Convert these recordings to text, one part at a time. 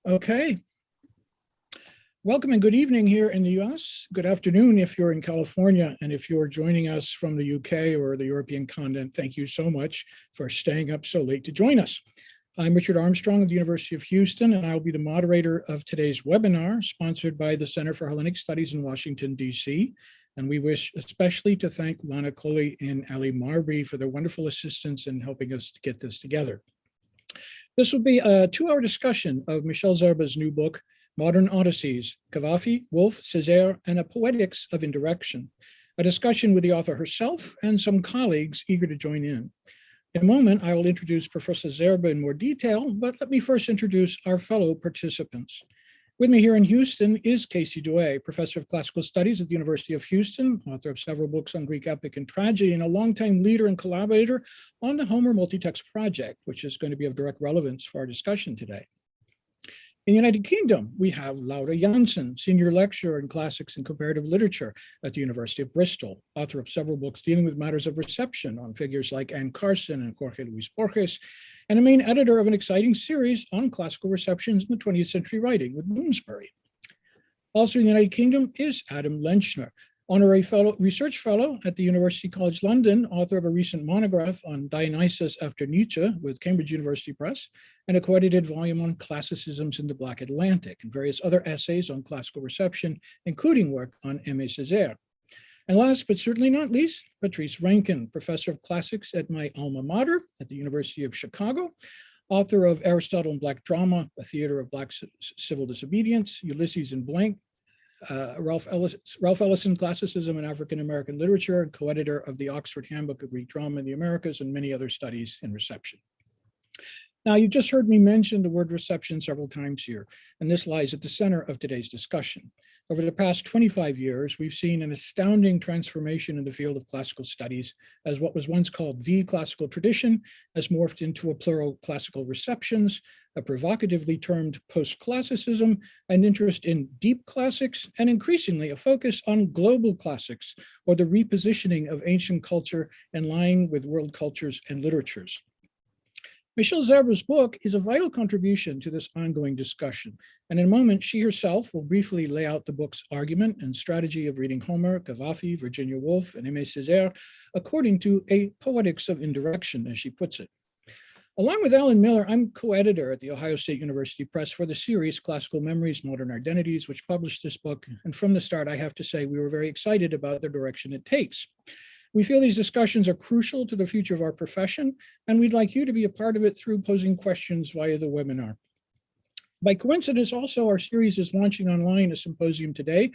Okay. Welcome and good evening here in the US. Good afternoon if you're in California, and if you're joining us from the UK or the European continent, thank you so much for staying up so late to join us. I'm Richard Armstrong of the University of Houston, and I'll be the moderator of today's webinar sponsored by the Center for Hellenic Studies in Washington, DC. And we wish especially to thank Lana Coley and Ali Marby for their wonderful assistance in helping us to get this together. This will be a 2-hour discussion of Michel Zerba's new book, Modern Odysseys, Cavafy, Woolf, Césaire, and a Poetics of Indirection, a discussion with the author herself and some colleagues eager to join in. In a moment, I will introduce Professor Zerba in more detail, but let me first introduce our fellow participants. With me here in Houston is Casey Douay, Professor of Classical Studies at the University of Houston, author of several books on Greek epic and tragedy, and a longtime leader and collaborator on the Homer Multitext Project, which is going to be of direct relevance for our discussion today. In the United Kingdom, we have Laura Janssen, Senior Lecturer in Classics and Comparative Literature at the University of Bristol, author of several books dealing with matters of reception on figures like Anne Carson and Jorge Luis Borges, and a main editor of an exciting series on classical receptions in the 20th century writing with Bloomsbury. Also in the United Kingdom is Adam Lenchner, Honorary Research Fellow at the University College London, author of a recent monograph on Dionysus after Nietzsche with Cambridge University Press, and a co-edited volume on classicisms in the Black Atlantic, and various other essays on classical reception, including work on Aimé Césaire. And last but certainly not least, Patrice Rankin, Professor of Classics at my alma mater at the University of Chicago, author of Aristotle and Black Drama, A Theater of Black Civil Disobedience, Ulysses in Blank, Ralph Ellison, Classicism in African American Literature, and co-editor of the Oxford Handbook of Greek Drama in the Americas, and many other studies in reception. Now, you've just heard me mention the word reception several times here, and this lies at the center of today's discussion. Over the past 25 years, we've seen an astounding transformation in the field of classical studies, as what was once called the classical tradition has morphed into a plural classical receptions, a provocatively termed post-classicism, an interest in deep classics, and increasingly a focus on global classics, or the repositioning of ancient culture in line with world cultures and literatures. Michel Zerba's book is a vital contribution to this ongoing discussion, and in a moment, she herself will briefly lay out the book's argument and strategy of reading Homer, Cavafy, Virginia Woolf, and Aimé Césaire according to a Poetics of Indirection, as she puts it. Along with Alan Miller, I'm co-editor at the Ohio State University Press for the series Classical Memories, Modern Identities, which published this book, and from the start, I have to say, we were very excited about the direction it takes. We feel these discussions are crucial to the future of our profession, and we'd like you to be a part of it through posing questions via the webinar. By coincidence, also, our series is launching online a symposium today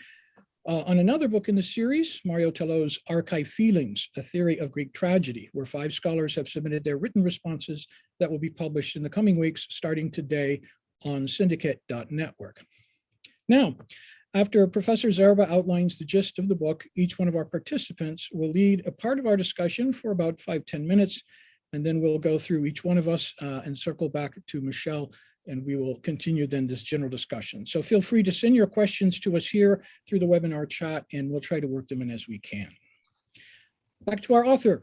on another book in the series, Mario Tello's Archive Feelings, A Theory of Greek Tragedy, where 5 scholars have submitted their written responses that will be published in the coming weeks, starting today on syndicate.network. Now, after Professor Zerba outlines the gist of the book, each one of our participants will lead a part of our discussion for about 5-10 minutes, and then we'll go through each one of us and circle back to Michel, and we will continue then this general discussion. So feel free to send your questions to us here through the webinar chat, and we'll try to work them in as we can. Back to our author.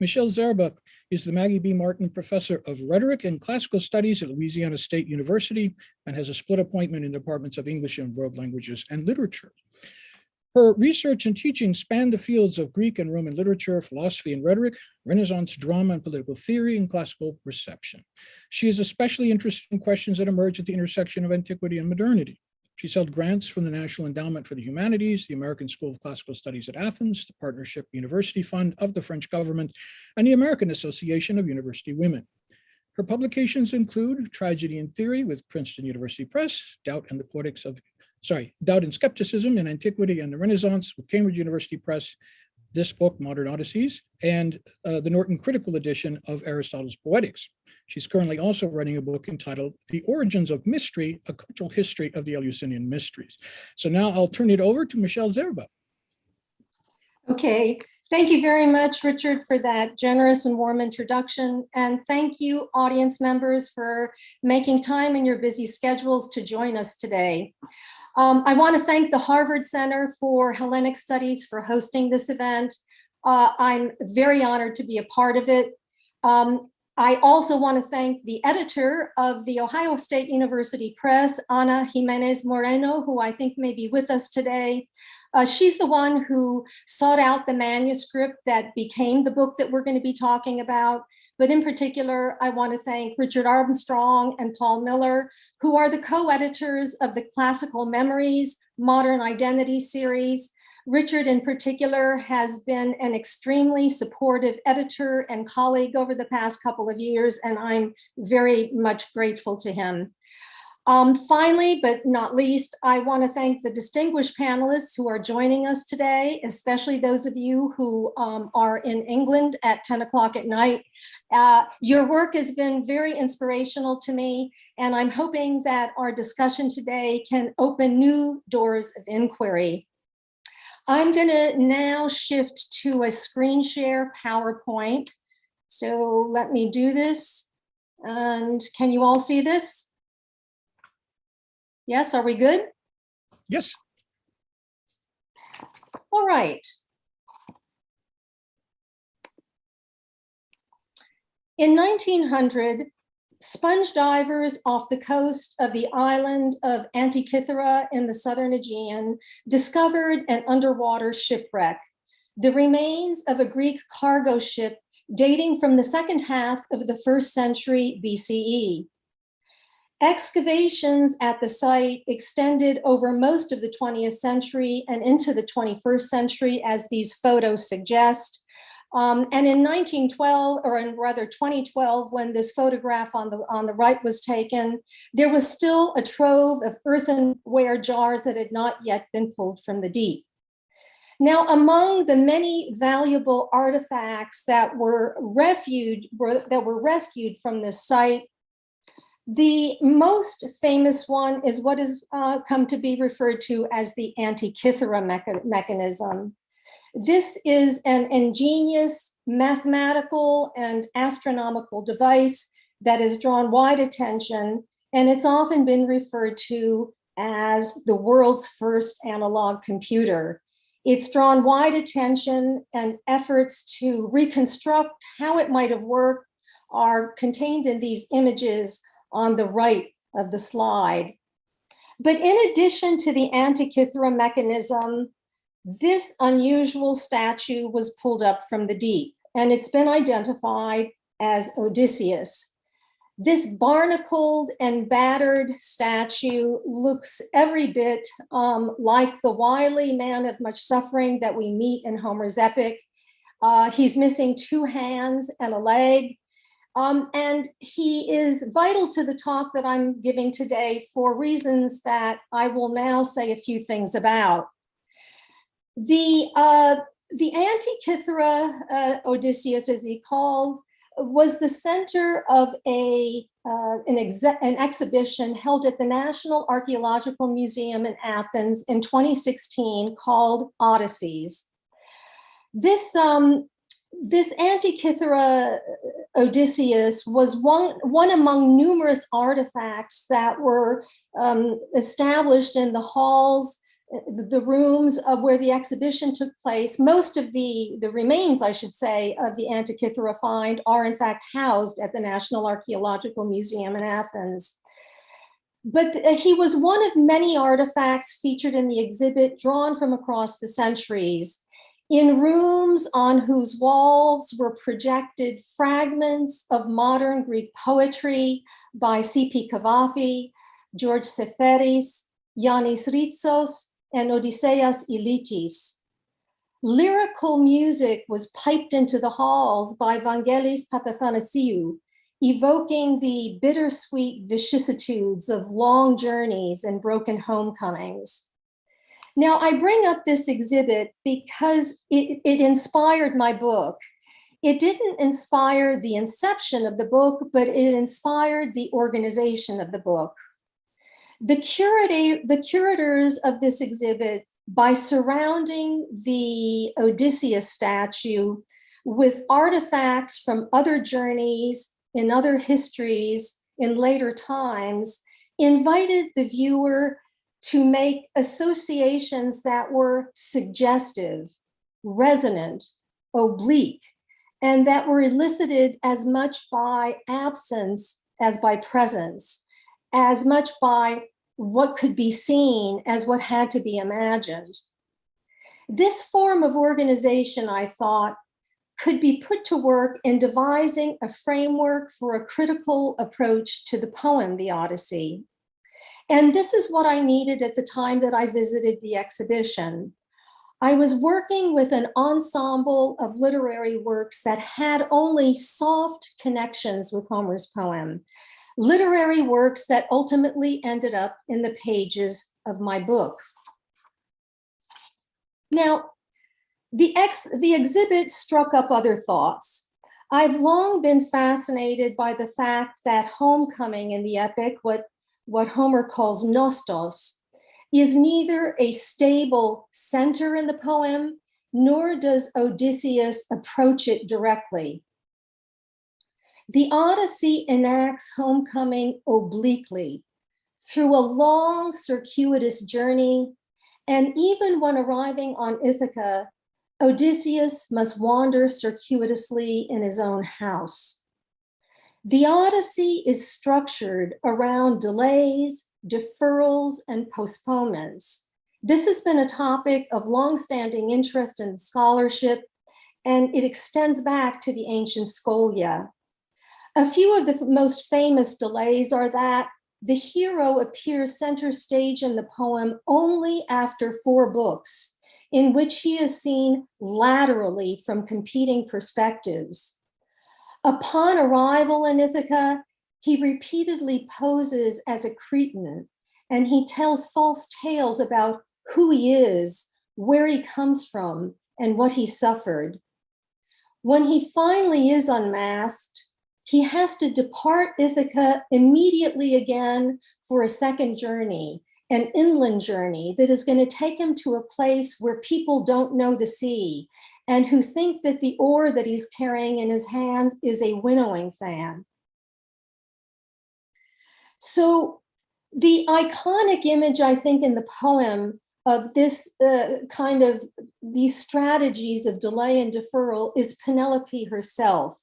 Michel Zerba is the Maggie B. Martin Professor of Rhetoric and Classical Studies at Louisiana State University and has a split appointment in departments of English and World Languages and Literature. Her research and teaching span the fields of Greek and Roman literature, philosophy and rhetoric, Renaissance drama and political theory, and classical reception. She is especially interested in questions that emerge at the intersection of antiquity and modernity. She's held grants from the National Endowment for the Humanities, the American School of Classical Studies at Athens, the Partnership University Fund of the French government, and the American Association of University Women. Her publications include Tragedy and Theory with Princeton University Press, Doubt and Skepticism in Antiquity and the Renaissance with Cambridge University Press, this book, Modern Odysseys, and the Norton Critical Edition of Aristotle's Poetics. She's currently also writing a book entitled The Origins of Mystery, A Cultural History of the Eleusinian Mysteries. So now I'll turn it over to Michel Zerba. Okay, Thank you very much, Richard, for that generous and warm introduction. And thank you, audience members, for making time in your busy schedules to join us today. I want to thank the Harvard Center for Hellenic Studies for hosting this event. I'm very honored to be a part of it. I also want to thank the editor of the Ohio State University Press, Ana Jimenez Moreno, who I think may be with us today. She's the one who sought out the manuscript that became the book that we're going to be talking about. But in particular, I want to thank Richard Armstrong and Paul Miller, who are the co-editors of the Classical Memories Modern Identity series. Richard in particular has been an extremely supportive editor and colleague over the past couple of years, and I'm very much grateful to him. Finally, but not least, I want to thank the distinguished panelists who are joining us today, especially those of you who are in England at 10 o'clock at night. Your work has been very inspirational to me, and I'm hoping that our discussion today can open new doors of inquiry. I'm going to now shift to a screen share PowerPoint. So let me do this. And can you all see this? Yes, are we good? Yes. All right. In 1900, sponge divers off the coast of the island of Antikythera in the southern Aegean discovered an underwater shipwreck, the remains of a Greek cargo ship dating from the second half of the 1st century BCE. Excavations at the site extended over most of the 20th century and into the 21st century, as these photos suggest. And in 1912, or in rather 2012, when this photograph on the right was taken, there was still a trove of earthenware jars that had not yet been pulled from the deep. Now, among the many valuable artifacts that were rescued from this site, the most famous one is what has come to be referred to as the Antikythera Mechanism. This is an ingenious mathematical and astronomical device that has drawn wide attention, and it's often been referred to as the world's first analog computer. It's drawn wide attention, and efforts to reconstruct how it might have worked are contained in these images on the right of the slide. But in addition to the Antikythera Mechanism, this unusual statue was pulled up from the deep, and it's been identified as Odysseys. This barnacled and battered statue looks every bit like the wily man of much suffering that we meet in Homer's epic. He's missing 2 hands and a leg, and he is vital to the talk that I'm giving today for reasons that I will now say a few things about. The Antikythera Odysseys, as he called, was the center of an exhibition held at the National Archaeological Museum in Athens in 2016 called Odysseys. This Antikythera Odysseys was one among numerous artifacts that were established in the halls, the rooms of where the exhibition took place. Most of the remains, I should say, of the Antikythera find are in fact housed at the National Archaeological Museum in Athens. But he was one of many artifacts featured in the exhibit, drawn from across the centuries, in rooms on whose walls were projected fragments of modern Greek poetry by C.P. Cavafy, George Seferis, Yannis Ritsos, and Odysseas Ilitis. Lyrical music was piped into the halls by Vangelis Papathanasiou, evoking the bittersweet vicissitudes of long journeys and broken homecomings. Now, I bring up this exhibit because it inspired my book. It didn't inspire the inception of the book, but it inspired the organization of the book. The curators of this exhibit by surrounding the Odysseus statue with artifacts from other journeys in other histories in later times, invited the viewer to make associations that were suggestive, resonant, oblique, and that were elicited as much by absence as by presence, as much by what could be seen as what had to be imagined. This form of organization, I thought, could be put to work in devising a framework for a critical approach to the poem, the Odyssey. And this is what I needed at the time that I visited the exhibition. I was working with an ensemble of literary works that had only soft connections with Homer's poem, literary works that ultimately ended up in the pages of my book. Now, the exhibit struck up other thoughts. I've long been fascinated by the fact that homecoming in the epic, what Homer calls nostos, is neither a stable center in the poem, nor does Odysseus approach it directly. The Odyssey enacts homecoming obliquely through a long circuitous journey, and even when arriving on Ithaca, Odysseus must wander circuitously in his own house. The Odyssey is structured around delays, deferrals, and postponements. This has been a topic of longstanding interest in scholarship, and it extends back to the ancient scholia. A few of the most famous delays are that the hero appears center stage in the poem only after 4 books, in which he is seen laterally from competing perspectives. Upon arrival in Ithaca, he repeatedly poses as a Cretan, and he tells false tales about who he is, where he comes from, and what he suffered. When he finally is unmasked, he has to depart Ithaca immediately again for a second journey, an inland journey that is going to take him to a place where people don't know the sea and who think that the oar that he's carrying in his hands is a winnowing fan. So the iconic image, I think, in the poem of this these strategies of delay and deferral is Penelope herself,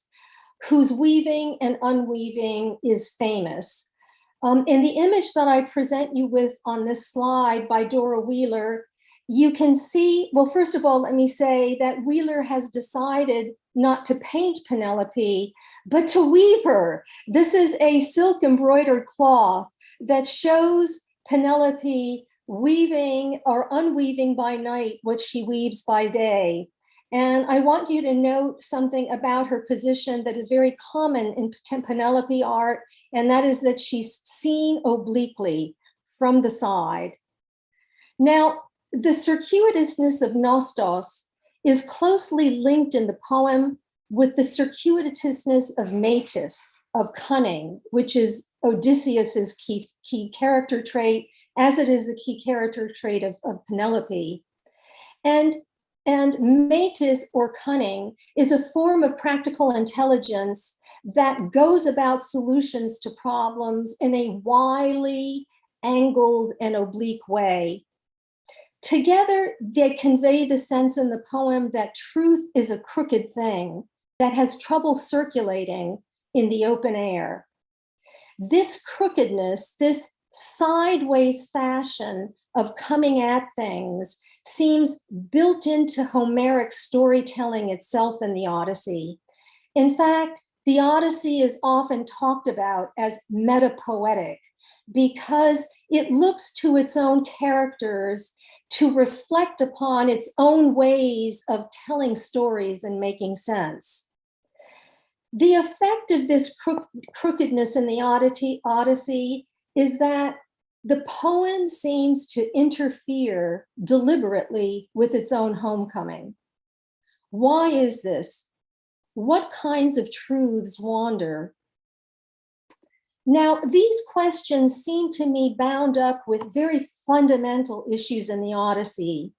whose weaving and unweaving is famous. In the image that I present you with on this slide by Dora Wheeler, you can see, well, first of all, let me say that Wheeler has decided not to paint Penelope, but to weave her. This is a silk embroidered cloth that shows Penelope weaving or unweaving by night what she weaves by day. And I want you to note something about her position that is very common in Penelope art, and that is that she's seen obliquely from the side. Now, the circuitousness of nostos is closely linked in the poem with the circuitousness of metis, of cunning, which is Odysseus's key character trait, as it is the key character trait of Penelope. And metis, or cunning, is a form of practical intelligence that goes about solutions to problems in a wily, angled, and oblique way. Together, they convey the sense in the poem that truth is a crooked thing that has trouble circulating in the open air. This crookedness, this sideways fashion of coming at things, seems built into Homeric storytelling itself in the Odyssey. In fact, the Odyssey is often talked about as metapoetic because it looks to its own characters to reflect upon its own ways of telling stories and making sense. The effect of this crookedness in the Odyssey is that the poem seems to interfere deliberately with its own homecoming. Why is this? What kinds of truths wander? Now, these questions seem to me bound up with very fundamental issues in the Odyssey.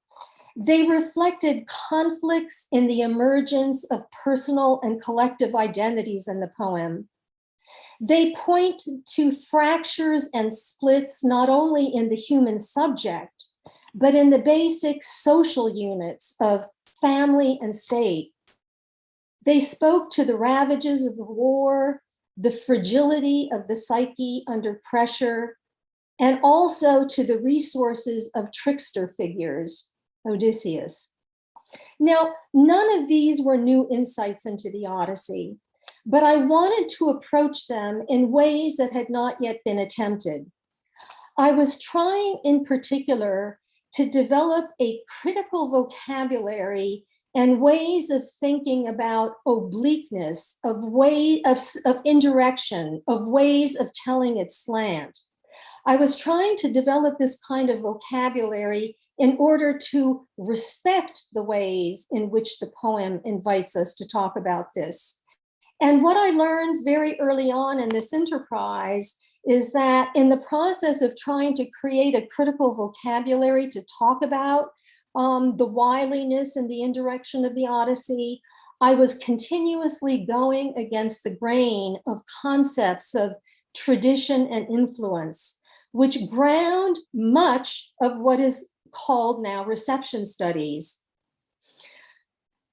They reflected conflicts in the emergence of personal and collective identities in the poem. They point to fractures and splits not only in the human subject, but in the basic social units of family and state. They spoke to the ravages of the war, the fragility of the psyche under pressure, and also to the resources of trickster figures, Odysseys. Now, none of these were new insights into the Odyssey, but I wanted to approach them in ways that had not yet been attempted. I was trying in particular to develop a critical vocabulary and ways of thinking about obliqueness, of indirection, of ways of telling it slant. I was trying to develop this kind of vocabulary in order to respect the ways in which the poem invites us to talk about this. And what I learned very early on in this enterprise is that in the process of trying to create a critical vocabulary to talk about the wiliness and the indirection of the Odyssey, I was continuously going against the grain of concepts of tradition and influence, which ground much of what is called now reception studies.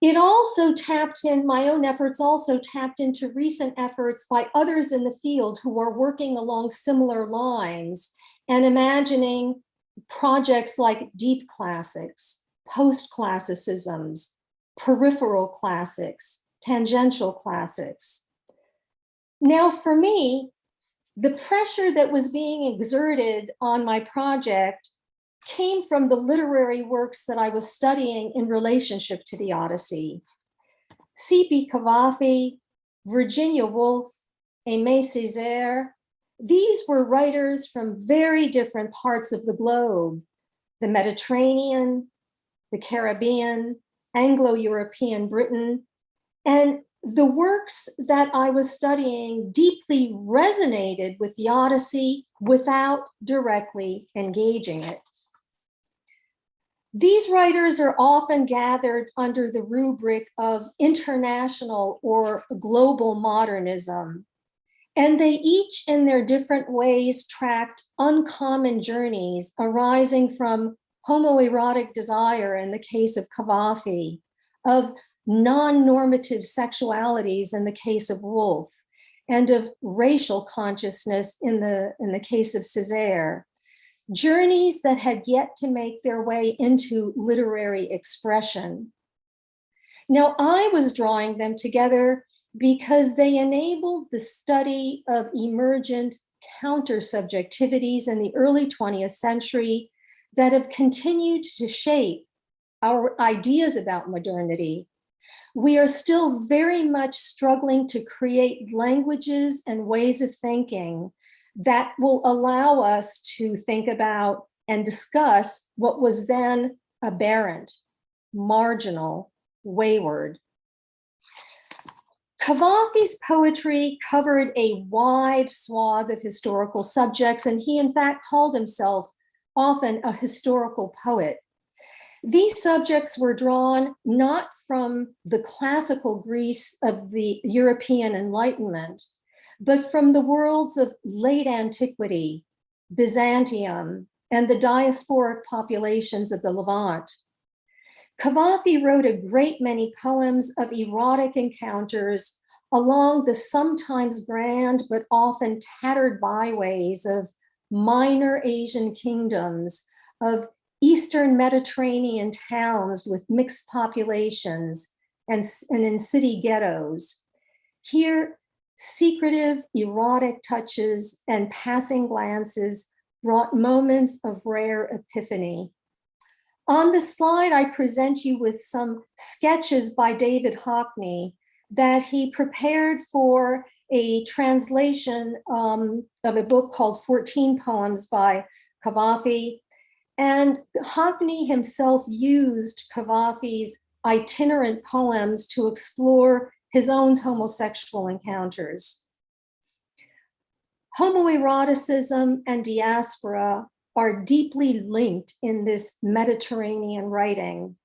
It also tapped in, my own efforts also tapped into recent efforts by others in the field who are working along similar lines and imagining projects like deep classics, post-classicisms, peripheral classics, tangential classics. Now, for me, the pressure that was being exerted on my project came from the literary works that I was studying in relationship to the Odyssey. C.P. Cavafy, Virginia Woolf, Aimé Césaire, these were writers from very different parts of the globe, the Mediterranean, the Caribbean, Anglo-European Britain, and the works that I was studying deeply resonated with the Odyssey without directly engaging it. These writers are often gathered under the rubric of international or global modernism, and they each in their different ways tracked uncommon journeys arising from homoerotic desire in the case of Cavafy, of non-normative sexualities in the case of Woolf, and of racial consciousness in the case of Césaire. Journeys that had yet to make their way into literary expression. Now, I was drawing them together because they enabled the study of emergent counter-subjectivities in the early 20th century that have continued to shape our ideas about modernity. We are still very much struggling to create languages and ways of thinking that will allow us to think about and discuss what was then aberrant, marginal, wayward. Cavafy's poetry covered a wide swath of historical subjects, and he in fact called himself often a historical poet. These subjects were drawn not from the classical Greece of the European Enlightenment, but from the worlds of late antiquity, Byzantium, and the diasporic populations of the Levant. Cavafy wrote a great many poems of erotic encounters along the sometimes grand but often tattered byways of minor Asian kingdoms, of Eastern Mediterranean towns with mixed populations and in city ghettos. Here, secretive, erotic touches and passing glances brought moments of rare epiphany. On the slide, I present you with some sketches by David Hockney that he prepared for a translation of a book called 14 Poems by Cavafy. And Hockney himself used Cavafy's itinerant poems to explore his own homosexual encounters. Homoeroticism and diaspora are deeply linked in this Mediterranean writing.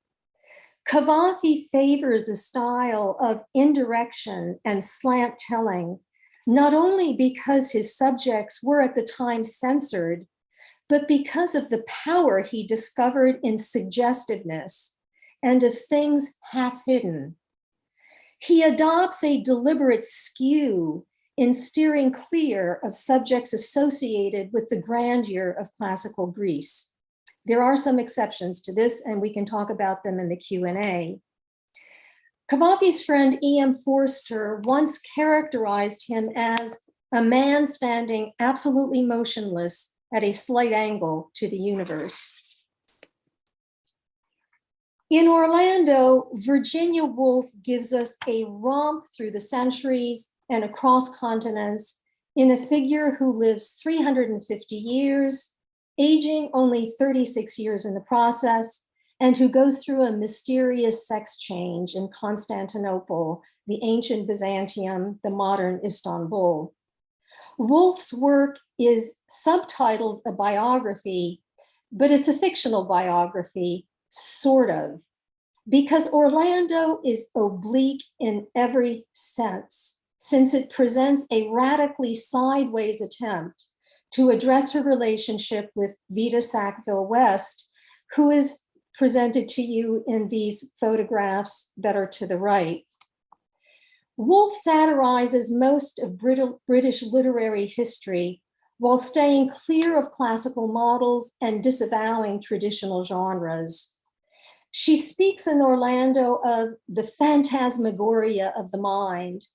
Cavafy favors a style of indirection and slant telling, not only because his subjects were at the time censored, but because of the power he discovered in suggestiveness and of things half hidden. He adopts a deliberate skew in steering clear of subjects associated with the grandeur of classical Greece. There are some exceptions to this, and we can talk about them in the Q&A. Cavafy's friend E.M. Forster once characterized him as a man standing absolutely motionless at a slight angle to the universe. In Orlando, Virginia Woolf gives us a romp through the centuries and across continents in a figure who lives 350 years, aging only 36 years in the process, and who goes through a mysterious sex change in Constantinople, the ancient Byzantium, the modern Istanbul. Woolf's work is subtitled a biography, but it's a fictional biography, sort of, because Orlando is oblique in every sense, since it presents a radically sideways attempt to address her relationship with Vida Sackville-West, who is presented to you in these photographs that are to the right. Woolf satirizes most of British literary history while staying clear of classical models and disavowing traditional genres. She speaks in Orlando of the phantasmagoria of the mind,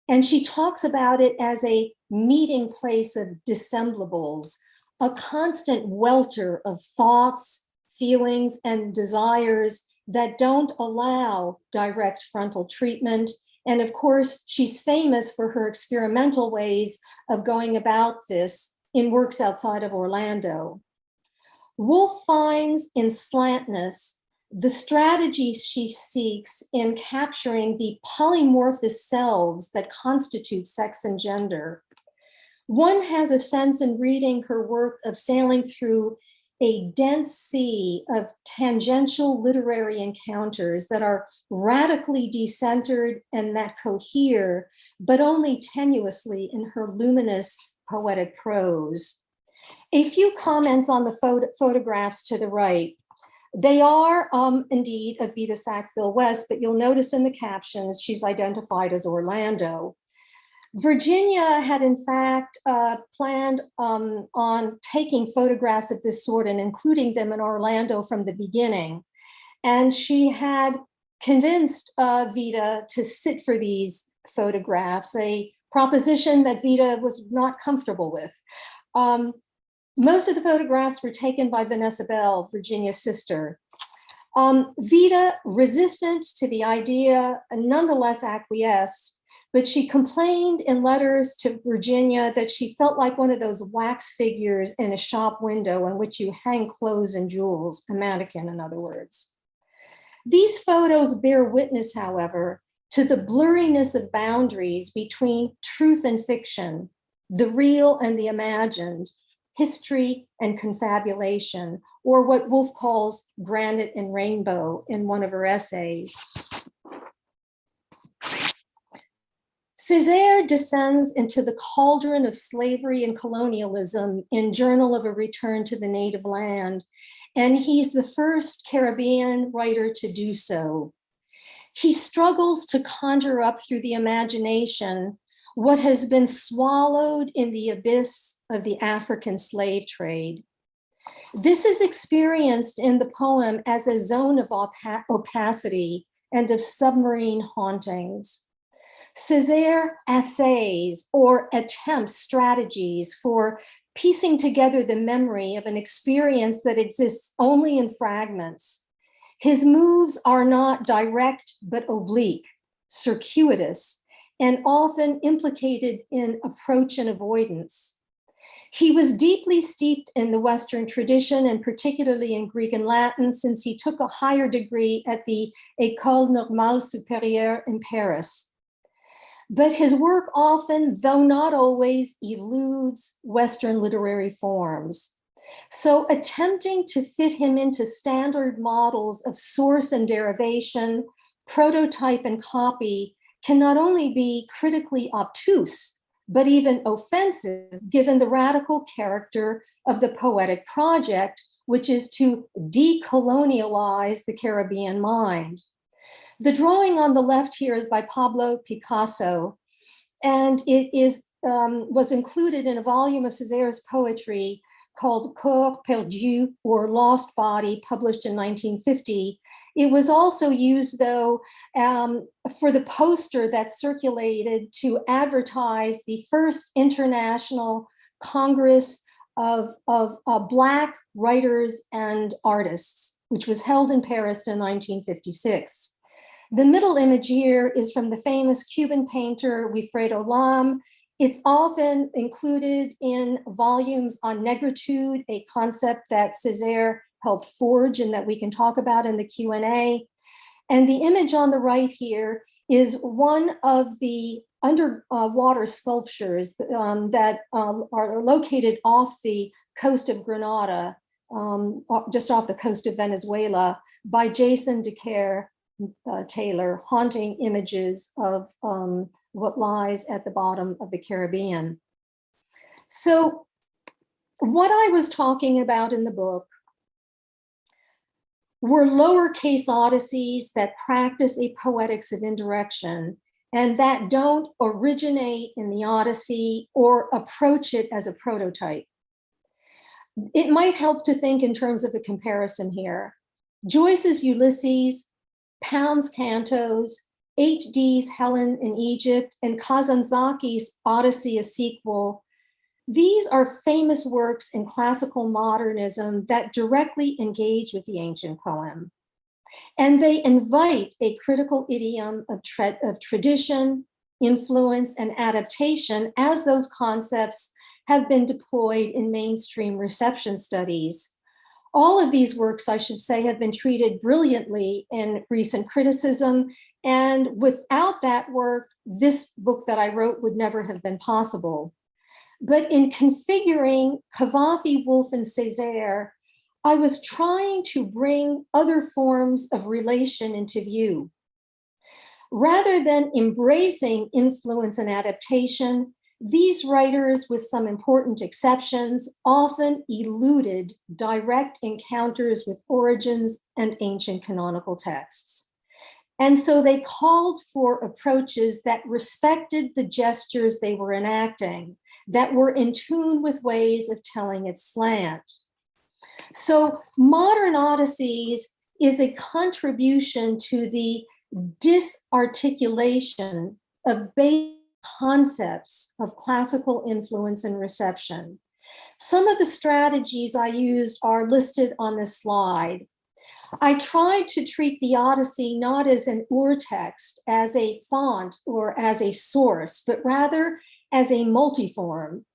and she talks about it as a meeting place of dissemblables, a constant welter of thoughts, feelings, and desires that don't allow direct frontal treatment. And of course, she's famous for her experimental ways of going about this in works outside of Orlando. Woolf finds in slantness the strategies she seeks in capturing the polymorphous selves that constitute sex and gender. One has a sense in reading her work of sailing through a dense sea of tangential literary encounters that are radically decentered and that cohere, but only tenuously in her luminous poetic prose. A few comments on the photographs to the right. They are indeed of Vida Sackville-West, but you'll notice in the captions, she's identified as Orlando. Virginia had in fact planned on taking photographs of this sort and including them in Orlando from the beginning. And she had convinced Vida to sit for these photographs, a proposition that Vida was not comfortable with. Most of the photographs were taken by Vanessa Bell, Virginia's sister. Vida, resistant to the idea, nonetheless acquiesced, but she complained in letters to Virginia that she felt like one of those wax figures in a shop window in which you hang clothes and jewels, a mannequin, in other words. These photos bear witness, however, to the blurriness of boundaries between truth and fiction, the real and the imagined, history and confabulation, or what Woolf calls granite and rainbow in one of her essays. Césaire descends into the cauldron of slavery and colonialism in Journal of a Return to the Native Land, and he's the first Caribbean writer to do so. He struggles to conjure up through the imagination what has been swallowed in the abyss of the African slave trade. This is experienced in the poem as a zone of opacity and of submarine hauntings. Césaire essays or attempts strategies for piecing together the memory of an experience that exists only in fragments. His moves are not direct, but oblique, circuitous, and often implicated in approach and avoidance. He was deeply steeped in the Western tradition, and particularly in Greek and Latin, since he took a higher degree at the École Normale Supérieure in Paris. But his work often, though not always, eludes Western literary forms. So attempting to fit him into standard models of source and derivation, prototype and copy can not only be critically obtuse, but even offensive given the radical character of the poetic project, which is to decolonialize the Caribbean mind. The drawing on the left here is by Pablo Picasso, and it was included in a volume of Césaire's poetry called Corps Perdu, or Lost Body, published in 1950. It was also used, though, for the poster that circulated to advertise the first International Congress of Black writers and artists, which was held in Paris in 1956. The middle image here is from the famous Cuban painter Wilfredo Lam. It's often included in volumes on negritude, a concept that Césaire helped forge and that we can talk about in the Q&A. And the image on the right here is one of the underwater sculptures that are located off the coast of Grenada, just off the coast of Venezuela, by Jason Decaire Taylor, haunting images of what lies at the bottom of the Caribbean. So what I was talking about in the book were lowercase Odysseys that practice a poetics of indirection and that don't originate in the Odyssey or approach it as a prototype. It might help to think in terms of a comparison here. Joyce's Ulysses, Pound's Cantos, H.D.'s Helen in Egypt, and Kazanzaki's Odyssey, a sequel. These are famous works in classical modernism that directly engage with the ancient poem. And they invite a critical idiom of tradition, influence, and adaptation as those concepts have been deployed in mainstream reception studies. All of these works, I should say, have been treated brilliantly in recent criticism. And without that work, this book that I wrote would never have been possible. But in configuring Cavafy, Woolf, and Césaire, I was trying to bring other forms of relation into view. Rather than embracing influence and adaptation, these writers, with some important exceptions, often eluded direct encounters with origins and ancient canonical texts. And so they called for approaches that respected the gestures they were enacting, that were in tune with ways of telling its slant. So modern Odysseys is a contribution to the disarticulation of basic concepts of classical influence and reception. Some of the strategies I used are listed on this slide. I tried to treat the Odyssey not as an urtext, as a font, or as a source, but rather as a multiform,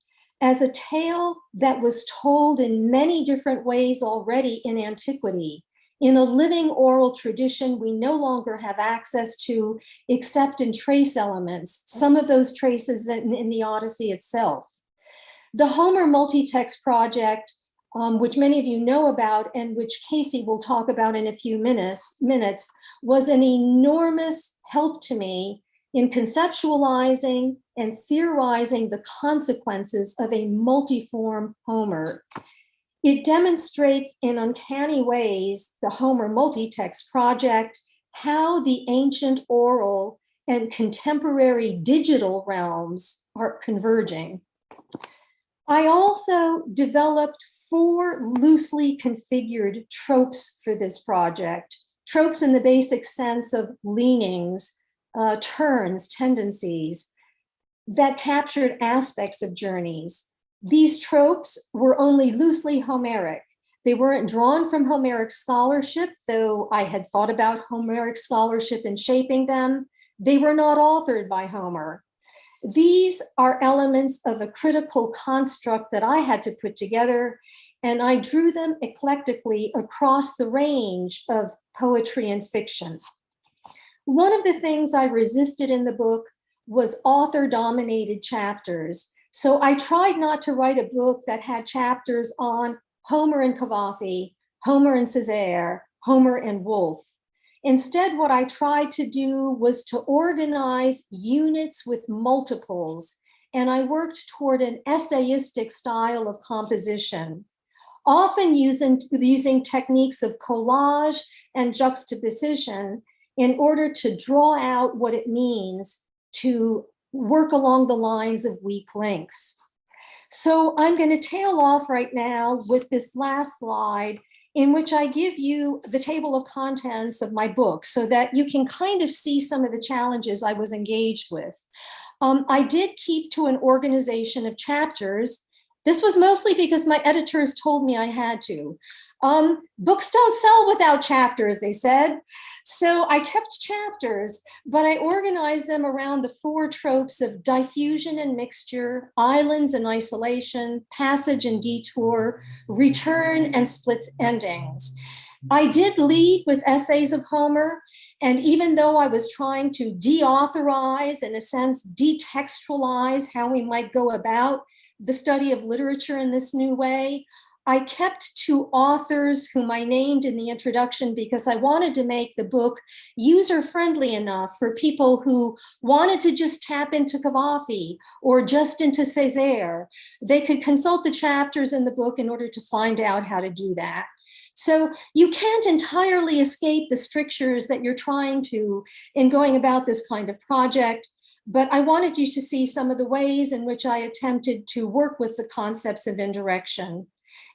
as a tale that was told in many different ways already in antiquity, in a living oral tradition we no longer have access to except in trace elements, some of those traces in the Odyssey itself. The Homer Multitext Project, which many of you know about and which Casey will talk about in a few minutes, was an enormous help to me in conceptualizing and theorizing the consequences of a multiform Homer. It demonstrates in uncanny ways, the Homer Multitext Project, how the ancient oral and contemporary digital realms are converging. I also developed 4 loosely configured tropes for this project, tropes in the basic sense of leanings, turns, tendencies, that captured aspects of journeys. These tropes were only loosely Homeric. They weren't drawn from Homeric scholarship, though I had thought about Homeric scholarship in shaping them. They were not authored by Homer. These are elements of a critical construct that I had to put together, and I drew them eclectically across the range of poetry and fiction. One of the things I resisted in the book was author-dominated chapters. So I tried not to write a book that had chapters on Homer and Cavafy, Homer and Césaire, Homer and Woolf. Instead, what I tried to do was to organize units with multiples, and I worked toward an essayistic style of composition, often using techniques of collage and juxtaposition in order to draw out what it means to work along the lines of weak links. So I'm going to tail off right now with this last slide, in which I give you the table of contents of my book so that you can kind of see some of the challenges I was engaged with. I did keep to an organization of chapters. This was mostly because my editors told me I had to. Books don't sell without chapters, they said. So I kept chapters, but I organized them around the 4 tropes of diffusion and mixture, islands and isolation, passage and detour, return and split endings. I did lead with essays of Homer, and even though I was trying to deauthorize, in a sense, detextualize how we might go about the study of literature in this new way, I kept to authors whom I named in the introduction because I wanted to make the book user-friendly enough for people who wanted to just tap into Cavafy or just into Césaire. They could consult the chapters in the book in order to find out how to do that. So you can't entirely escape the strictures that you're trying to in going about this kind of project, but I wanted you to see some of the ways in which I attempted to work with the concepts of indirection.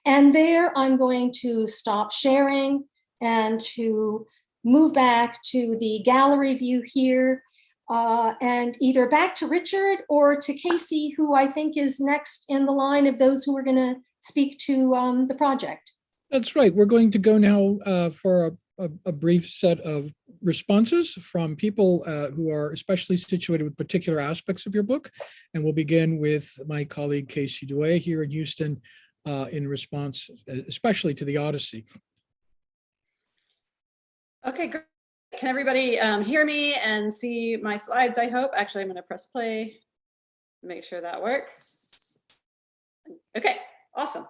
And there I'm going to stop sharing and to move back to the gallery view here, and either back to Richard or to Casey, who I think is next in the line of those who are going to speak to the project. That's right. We're going to go now for a brief set of responses from people who are especially situated with particular aspects of your book. And we'll begin with my colleague, Casey Douay, here in Houston, in response, especially to the Odyssey. Okay, great. Can everybody hear me and see my slides, I hope? Actually, I'm going to press play, make sure that works. Okay, awesome.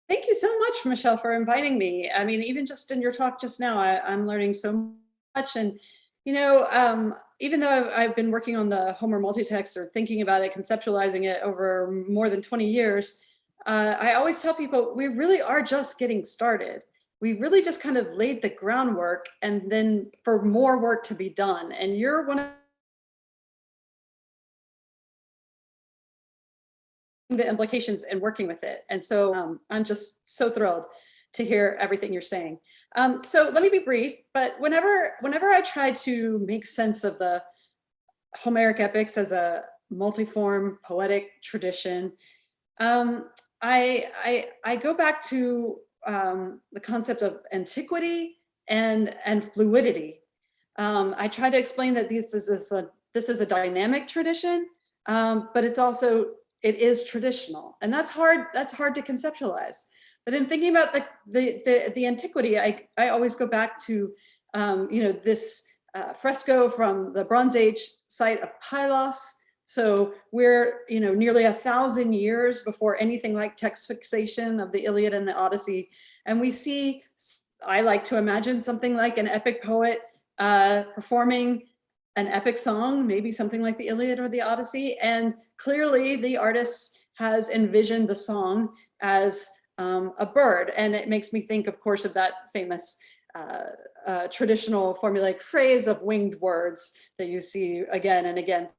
Thank you so much, Michelle, for inviting me. I mean, even just in your talk just now, I'm learning so much. And, you know, even though I've been working on the Homer multitext or thinking about it, conceptualizing it over more than 20 years, I always tell people we really are just getting started. We really just kind of laid the groundwork and then for more work to be done. And you're one of the implications and working with it. And so I'm just so thrilled to hear everything you're saying. So let me be brief, but whenever I try to make sense of the Homeric epics as a multiform poetic tradition, I go back to the concept of antiquity and fluidity. I try to explain that this is a dynamic tradition, but it is traditional, and that's hard to conceptualize. But in thinking about the antiquity, I always go back to you know, this fresco from the Bronze Age site of Pylos. So we're, you know, nearly 1,000 years before anything like text fixation of the Iliad and the Odyssey, and we see, I like to imagine, something like an epic poet performing an epic song, maybe something like the Iliad or the Odyssey. And clearly the artist has envisioned the song as a bird. And it makes me think, of course, of that famous traditional formulaic phrase of winged words that you see again and again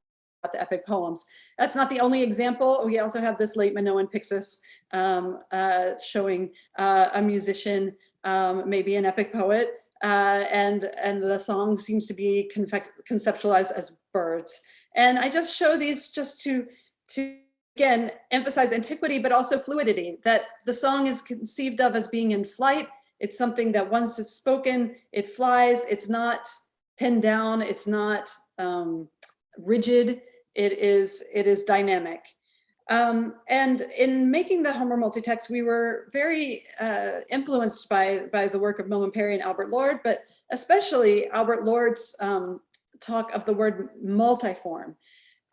throughout the epic poems. That's not the only example. We also have this late Minoan Pixis showing a musician, maybe an epic poet, and the song seems to be conceptualized as birds. And I just show these just to again emphasize antiquity, but also fluidity, that the song is conceived of as being in flight. It's something that once it's spoken, it flies. It's not pinned down. It's not rigid. It is dynamic. And in making the Homer multitext, we were very influenced by the work of Milman Parry and Albert Lord, but especially Albert Lord's talk of the word multiform.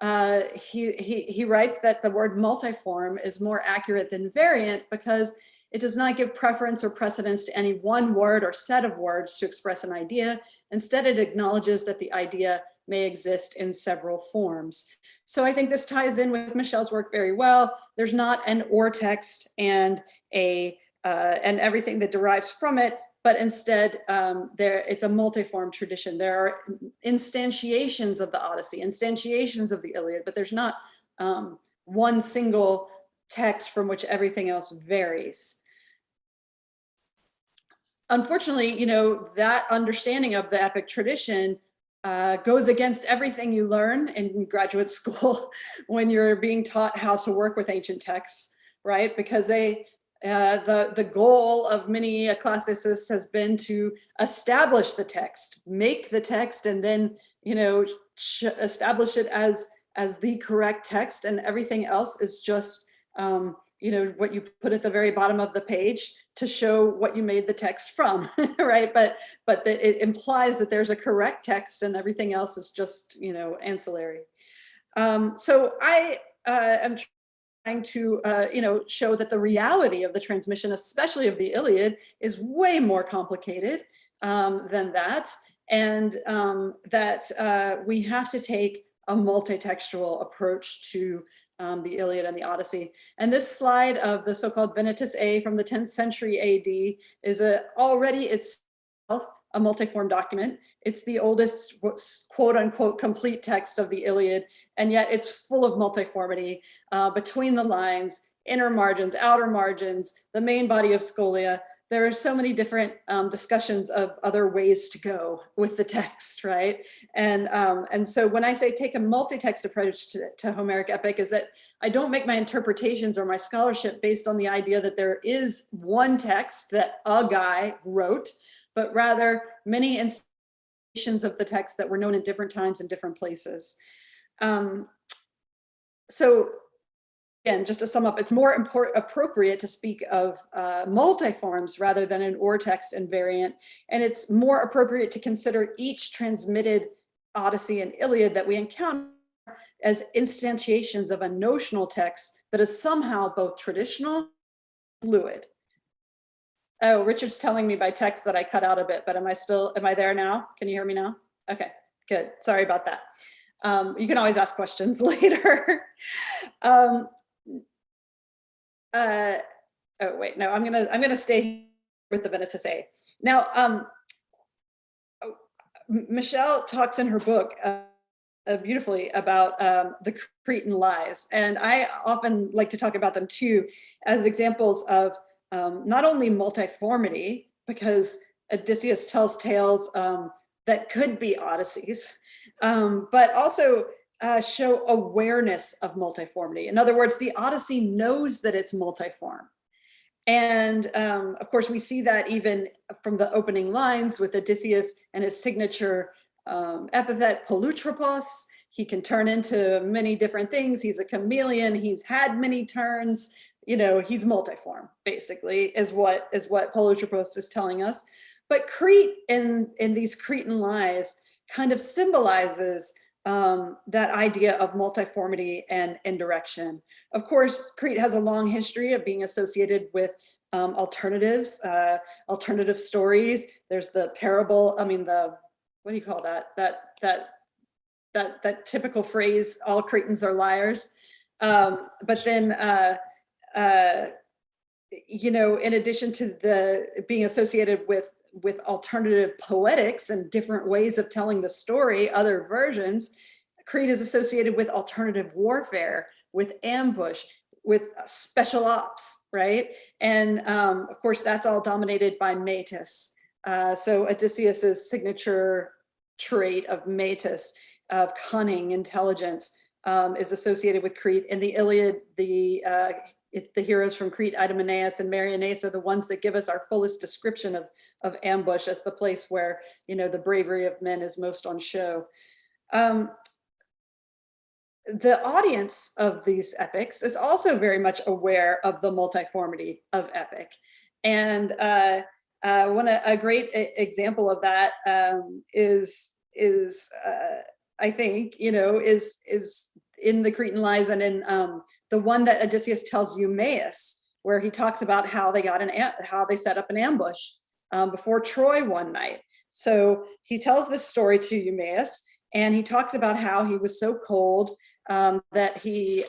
he writes that the word multiform is more accurate than variant because it does not give preference or precedence to any one word or set of words to express an idea. Instead, it acknowledges that the idea may exist in several forms. So I think this ties in with Michelle's work very well. There's not an or text and everything that derives from it, but instead it's a multiform tradition. There are instantiations of the Odyssey, instantiations of the Iliad, but there's not one single text from which everything else varies. Unfortunately, you know, that understanding of the epic tradition goes against everything you learn in graduate school when you're being taught how to work with ancient texts, right? Because the goal of many classicists has been to establish the text, make the text, and then, you know, establish it as the correct text, and everything else is just you know, what you put at the very bottom of the page to show what you made the text from, right? But it implies that there's a correct text and everything else is just, you know, ancillary. So I am trying to, you know, show that the reality of the transmission, especially of the Iliad, is way more complicated than that, and that we have to take a multi-textual approach to the Iliad and the Odyssey. And this slide of the so-called Venetus A from the 10th century AD is already itself a multiform document. It's the oldest quote unquote complete text of the Iliad, and yet it's full of multiformity between the lines, inner margins, outer margins, the main body of scholia. There are so many different discussions of other ways to go with the text, right? And so when I say take a multi-text approach to Homeric epic, is that I don't make my interpretations or my scholarship based on the idea that there is one text that a guy wrote, but rather many instantiations of the text that were known in different times and different places. So again, just to sum up, it's more appropriate to speak of multiforms rather than an or text and variant. And it's more appropriate to consider each transmitted Odyssey and Iliad that we encounter as instantiations of a notional text that is somehow both traditional and fluid. Oh, Richard's telling me by text that I cut out a bit, but am I there now? Can you hear me now? Okay, good. Sorry about that. You can always ask questions later. Oh wait, no, I'm gonna stay with the Venetus A. Now, Michelle talks in her book beautifully about the Cretan lies, and I often like to talk about them too as examples of not only multiformity, because Odysseus tells tales that could be Odysseys, but also show awareness of multiformity. In other words, the Odyssey knows that it's multiform. And of course, we see that even from the opening lines with Odysseus and his signature epithet, polutropos. He can turn into many different things. He's a chameleon. He's had many turns. You know, he's multiform, basically, is what polutropos is telling us. But Crete in these Cretan lies kind of symbolizes that idea of multiformity and indirection. Of course, Crete has a long history of being associated with alternatives, alternative stories. There's the parable, I mean, what do you call that? That typical phrase, all Cretans are liars. But then, you know, in addition to being associated with alternative poetics and different ways of telling the story, other versions, Crete is associated with alternative warfare, with ambush, with special ops, right? And of course, that's all dominated by Metis. So Odysseus's signature trait of Metis, of cunning, intelligence, is associated with Crete. In the Iliad, the heroes from Crete, Idomeneus and Meriones, are the ones that give us our fullest description of ambush as the place where, you know, the bravery of men is most on show. The audience of these epics is also very much aware of the multiformity of epic. And a great example of that is I think, you know, is in the Cretan Lies and in the one that Odysseus tells Eumaeus, where he talks about how they set up an ambush before Troy one night. So he tells this story to Eumaeus, and he talks about how he was so cold that he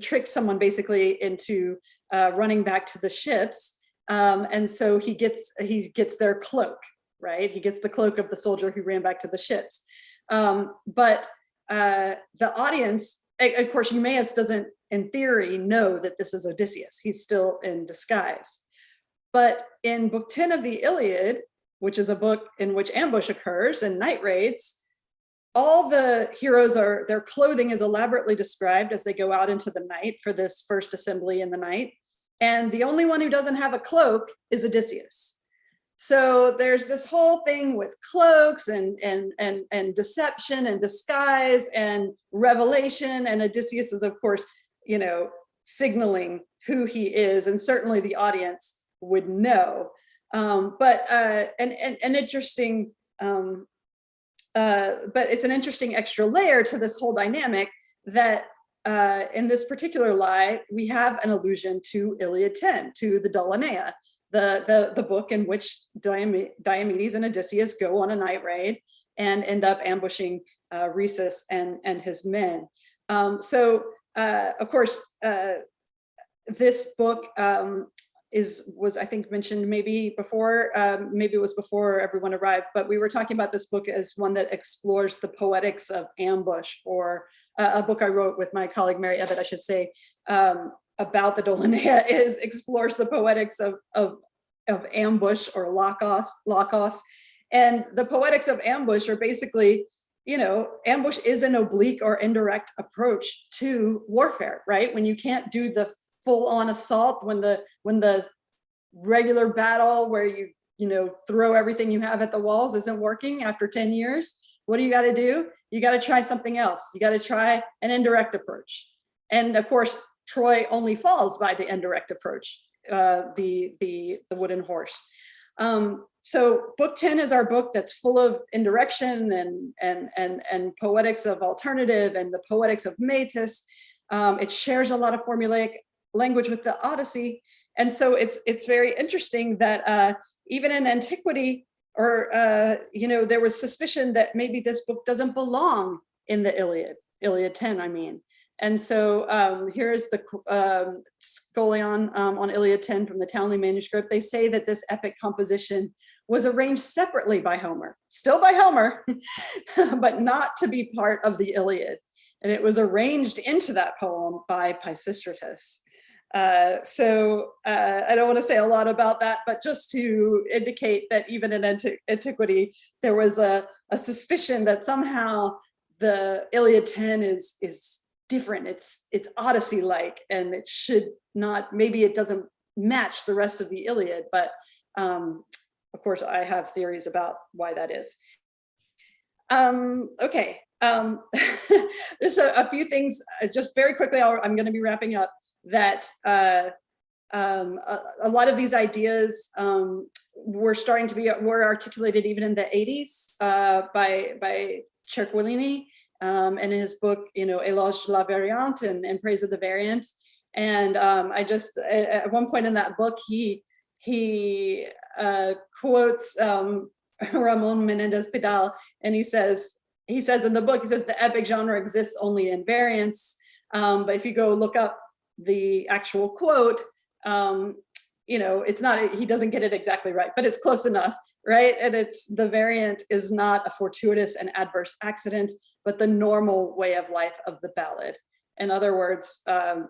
tricked someone basically into running back to the ships, and so he gets their cloak, right? He gets the cloak of the soldier who ran back to the ships, but the audience, of course, Eumaeus doesn't, in theory, know that this is Odysseus. He's still in disguise. But in Book 10 of the Iliad, which is a book in which ambush occurs and night raids, all the heroes their clothing is elaborately described as they go out into the night for this first assembly in the night. And the only one who doesn't have a cloak is Odysseus. So there's this whole thing with cloaks and deception and disguise and revelation. And Odysseus is, of course, signaling who he is. And certainly the audience would know. But it's an interesting extra layer to this whole dynamic that in this particular lie, we have an allusion to Iliad 10, to the Dolaneia, the book in which Diomedes and Odysseus go on a night raid and end up ambushing Rhesus and his men. Of course, this book was I think mentioned maybe before, maybe it was before everyone arrived, but we were talking about this book as one that explores the poetics of ambush, or a book I wrote with my colleague Mary Ebbett, I should say, about the Dolaneia explores the poetics of ambush, or lokos. And the poetics of ambush are basically, ambush is an oblique or indirect approach to warfare, right? When you can't do the full-on assault, when the regular battle where you throw everything you have at the walls isn't working after 10 years, what do you got to do? You got to try something else. You got to try an indirect approach. And of course, Troy only falls by the indirect approach, the wooden horse. So book 10 is our book that's full of indirection and poetics of alternative and the poetics of metis. It shares a lot of formulaic language with the Odyssey. And so it's very interesting that even in antiquity, or there was suspicion that maybe this book doesn't belong in the Iliad 10, I mean. And so here's the scholion on Iliad 10 from the Townley manuscript. They say that this epic composition was arranged separately by Homer, still by Homer, but not to be part of the Iliad. And it was arranged into that poem by Pisistratus. I don't want to say a lot about that, but just to indicate that even in antiquity, there was a suspicion that somehow the Iliad 10 is different. It's Odyssey-like, and it should not, maybe it doesn't match the rest of the Iliad, but of course I have theories about why that is. Okay, just a few things, just very quickly, I'm going to be wrapping up, that a lot of these ideas were articulated even in the 80s by Cerquilini, and in his book, Éloge de la Variante and Praise of the Variant. And at one point in that book, he quotes Ramon Menendez Pidal, and he says in the book, the epic genre exists only in variants. But if you go look up the actual quote, it's not, he doesn't get it exactly right, but it's close enough, right? And the variant is not a fortuitous and adverse accident, but the normal way of life of the ballad. In other words, a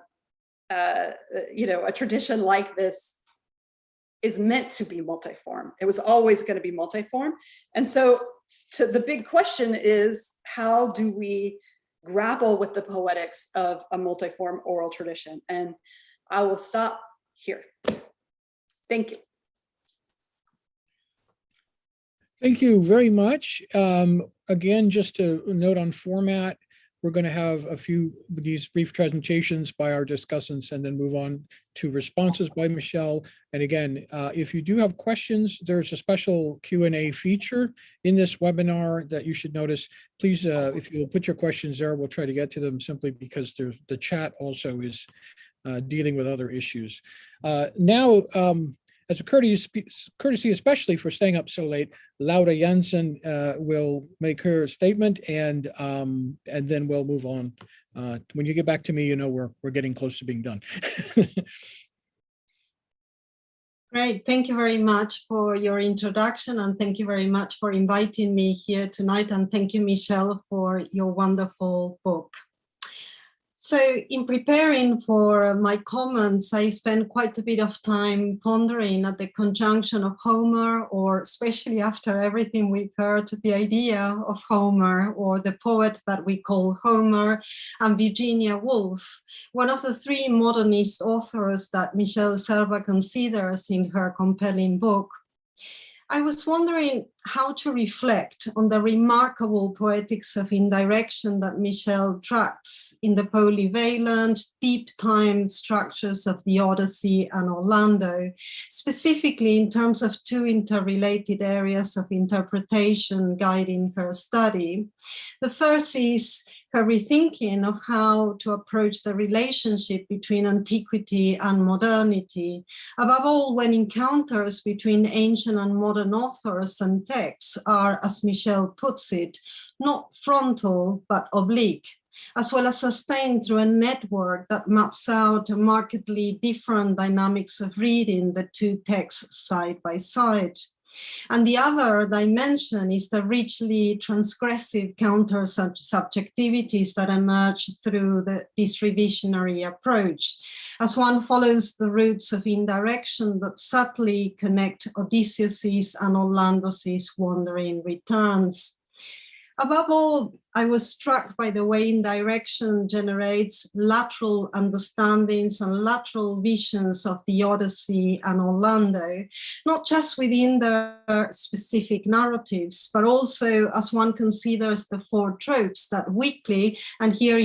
tradition like this is meant to be multiform. It was always going to be multiform. And so the big question is, how do we grapple with the poetics of a multiform oral tradition? And I will stop here. Thank you. Thank you very much. Again, just a note on format. we're going to have a few of these brief presentations by our discussants and then move on to responses by Michelle. And again, if you do have questions, there's a special Q&A feature in this webinar that you should notice. Please, if you'll put your questions there, we'll try to get to them simply because the chat also is dealing with other issues. Now, as a courtesy, especially for staying up so late, Laura Jansen will make her statement, and then we'll move on. When you get back to me, you know we're getting close to being done. Great, thank you very much for your introduction, and thank you very much for inviting me here tonight, and thank you, Michelle, for your wonderful book. So in preparing for my comments, I spent quite a bit of time pondering at the conjunction of Homer, or especially after everything we've heard, the idea of Homer, or the poet that we call Homer, and Virginia Woolf, one of the three modernist authors that Michelle Zerba considers in her compelling book. I was wondering how to reflect on the remarkable poetics of indirection that Michelle tracks in the polyvalent, deep time structures of the Odyssey and Orlando, specifically in terms of two interrelated areas of interpretation guiding her study. The first is her rethinking of how to approach the relationship between antiquity and modernity, above all when encounters between ancient and modern authors and texts are, as Michelle puts it, not frontal but oblique, as well as sustained through a network that maps out markedly different dynamics of reading the two texts side by side. And the other dimension is the richly transgressive counter-subjectivities that emerge through this revisionary approach, as one follows the roots of indirection that subtly connect Odysseys and Orlando's wandering returns. Above all, I was struck by the way indirection generates lateral understandings and lateral visions of the Odyssey and Orlando, not just within their specific narratives, but also as one considers the four tropes that weakly, and here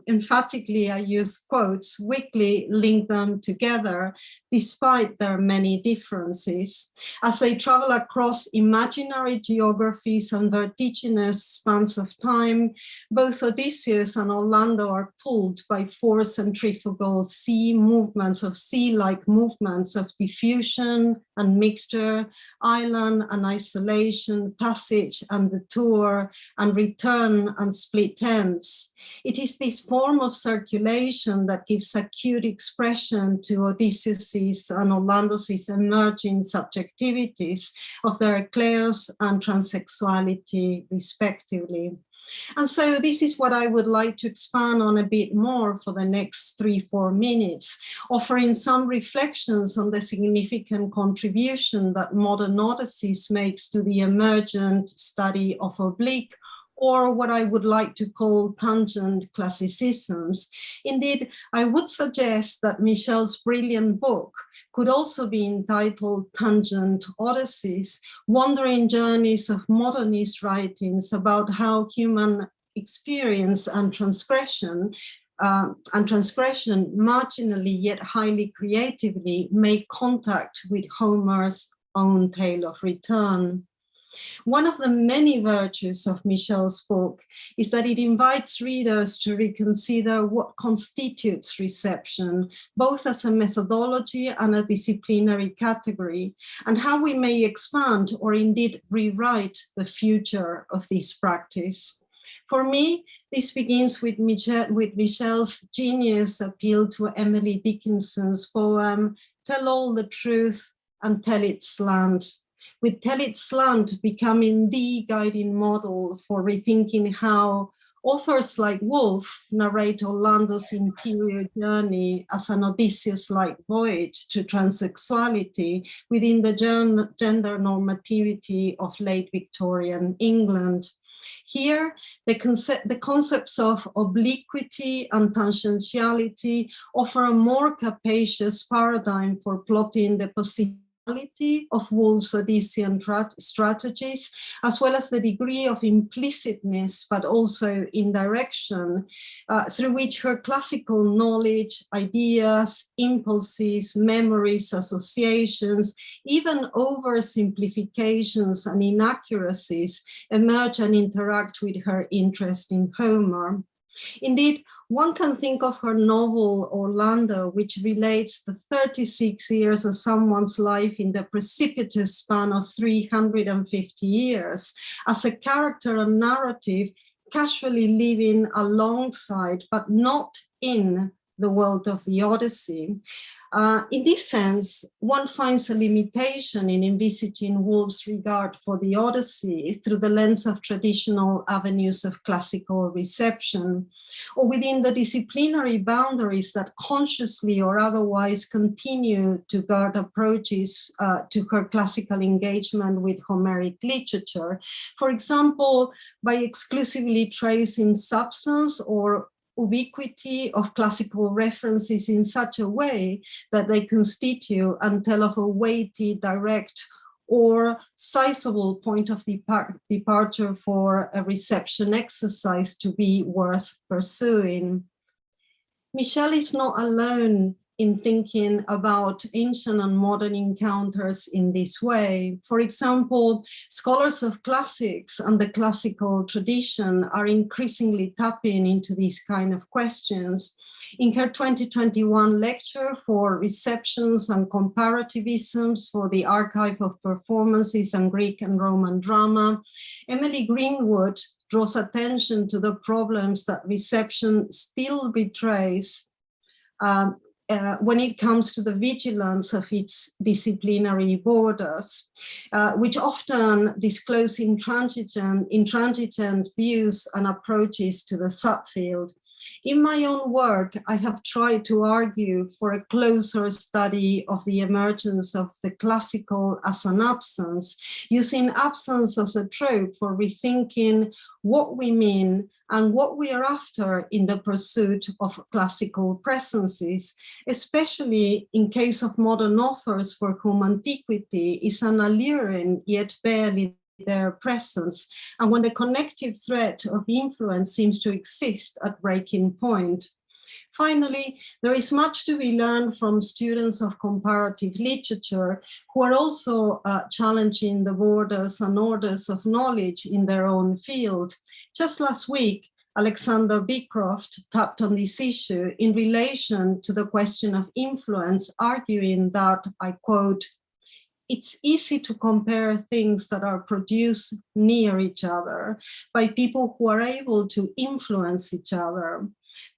emphatically I use quotes, weakly link them together, despite their many differences, as they travel across imaginary geographies and vertiginous spans of time. Both Odysseus and Orlando are pulled by four centrifugal sea movements, of sea-like movements of diffusion and mixture, island and isolation, passage and detour, and return and split ends. It is this form of circulation that gives acute expression to Odysseys and Orlando's emerging subjectivities of their kleos and transsexuality, respectively. And so this is what I would like to expand on a bit more for the next 3-4 minutes, offering some reflections on the significant contribution that modern Odysseys makes to the emergent study of oblique, or what I would like to call tangent classicisms. Indeed, I would suggest that Michelle's brilliant book could also be entitled Tangent Odysseys, wandering journeys of modernist writings about how human experience and transgression marginally yet highly creatively make contact with Homer's own tale of return. One of the many virtues of Michelle's book is that it invites readers to reconsider what constitutes reception, both as a methodology and a disciplinary category, and how we may expand or indeed rewrite the future of this practice. For me, this begins with Michelle's genius appeal to Emily Dickinson's poem, Tell All the Truth and Tell It Slant, with Tell It Slant becoming the guiding model for rethinking how authors like Woolf narrate Orlando's interior journey as an Odysseus-like voyage to transsexuality within the gender normativity of late Victorian England. Here, the concepts of obliquity and tangentiality offer a more capacious paradigm for plotting the possibility of Woolf's Odyssean strategies, as well as the degree of implicitness, but also indirection, through which her classical knowledge, ideas, impulses, memories, associations, even oversimplifications and inaccuracies emerge and interact with her interest in Homer. Indeed, one can think of her novel Orlando, which relates the 36 years of someone's life in the precipitous span of 350 years, as a character and narrative casually living alongside, but not in, the world of the Odyssey. In this sense, one finds a limitation in envisaging Woolf's regard for the Odyssey through the lens of traditional avenues of classical reception, or within the disciplinary boundaries that consciously or otherwise continue to guard approaches to her classical engagement with Homeric literature. For example, by exclusively tracing substance or ubiquity of classical references in such a way that they constitute and tell of a weighty, direct, or sizable point of departure for a reception exercise to be worth pursuing. Michel is not alone in thinking about ancient and modern encounters in this way. For example, scholars of classics and the classical tradition are increasingly tapping into these kind of questions. In her 2021 lecture for receptions and comparativisms for the Archive of Performances and Greek and Roman Drama, Emily Greenwood draws attention to the problems that reception still betrays when it comes to the vigilance of its disciplinary borders, which often disclose intransigent views and approaches to the subfield. In my own work, I have tried to argue for a closer study of the emergence of the classical as an absence, using absence as a trope for rethinking what we mean and what we are after in the pursuit of classical presences, especially in case of modern authors for whom antiquity is an alluring yet barely their presence, and when the connective thread of influence seems to exist at breaking point. Finally, there is much to be learned from students of comparative literature who are also challenging the borders and orders of knowledge in their own field. Just last week, Alexander Beecroft tapped on this issue in relation to the question of influence, arguing that, I quote, "It's easy to compare things that are produced near each other by people who are able to influence each other.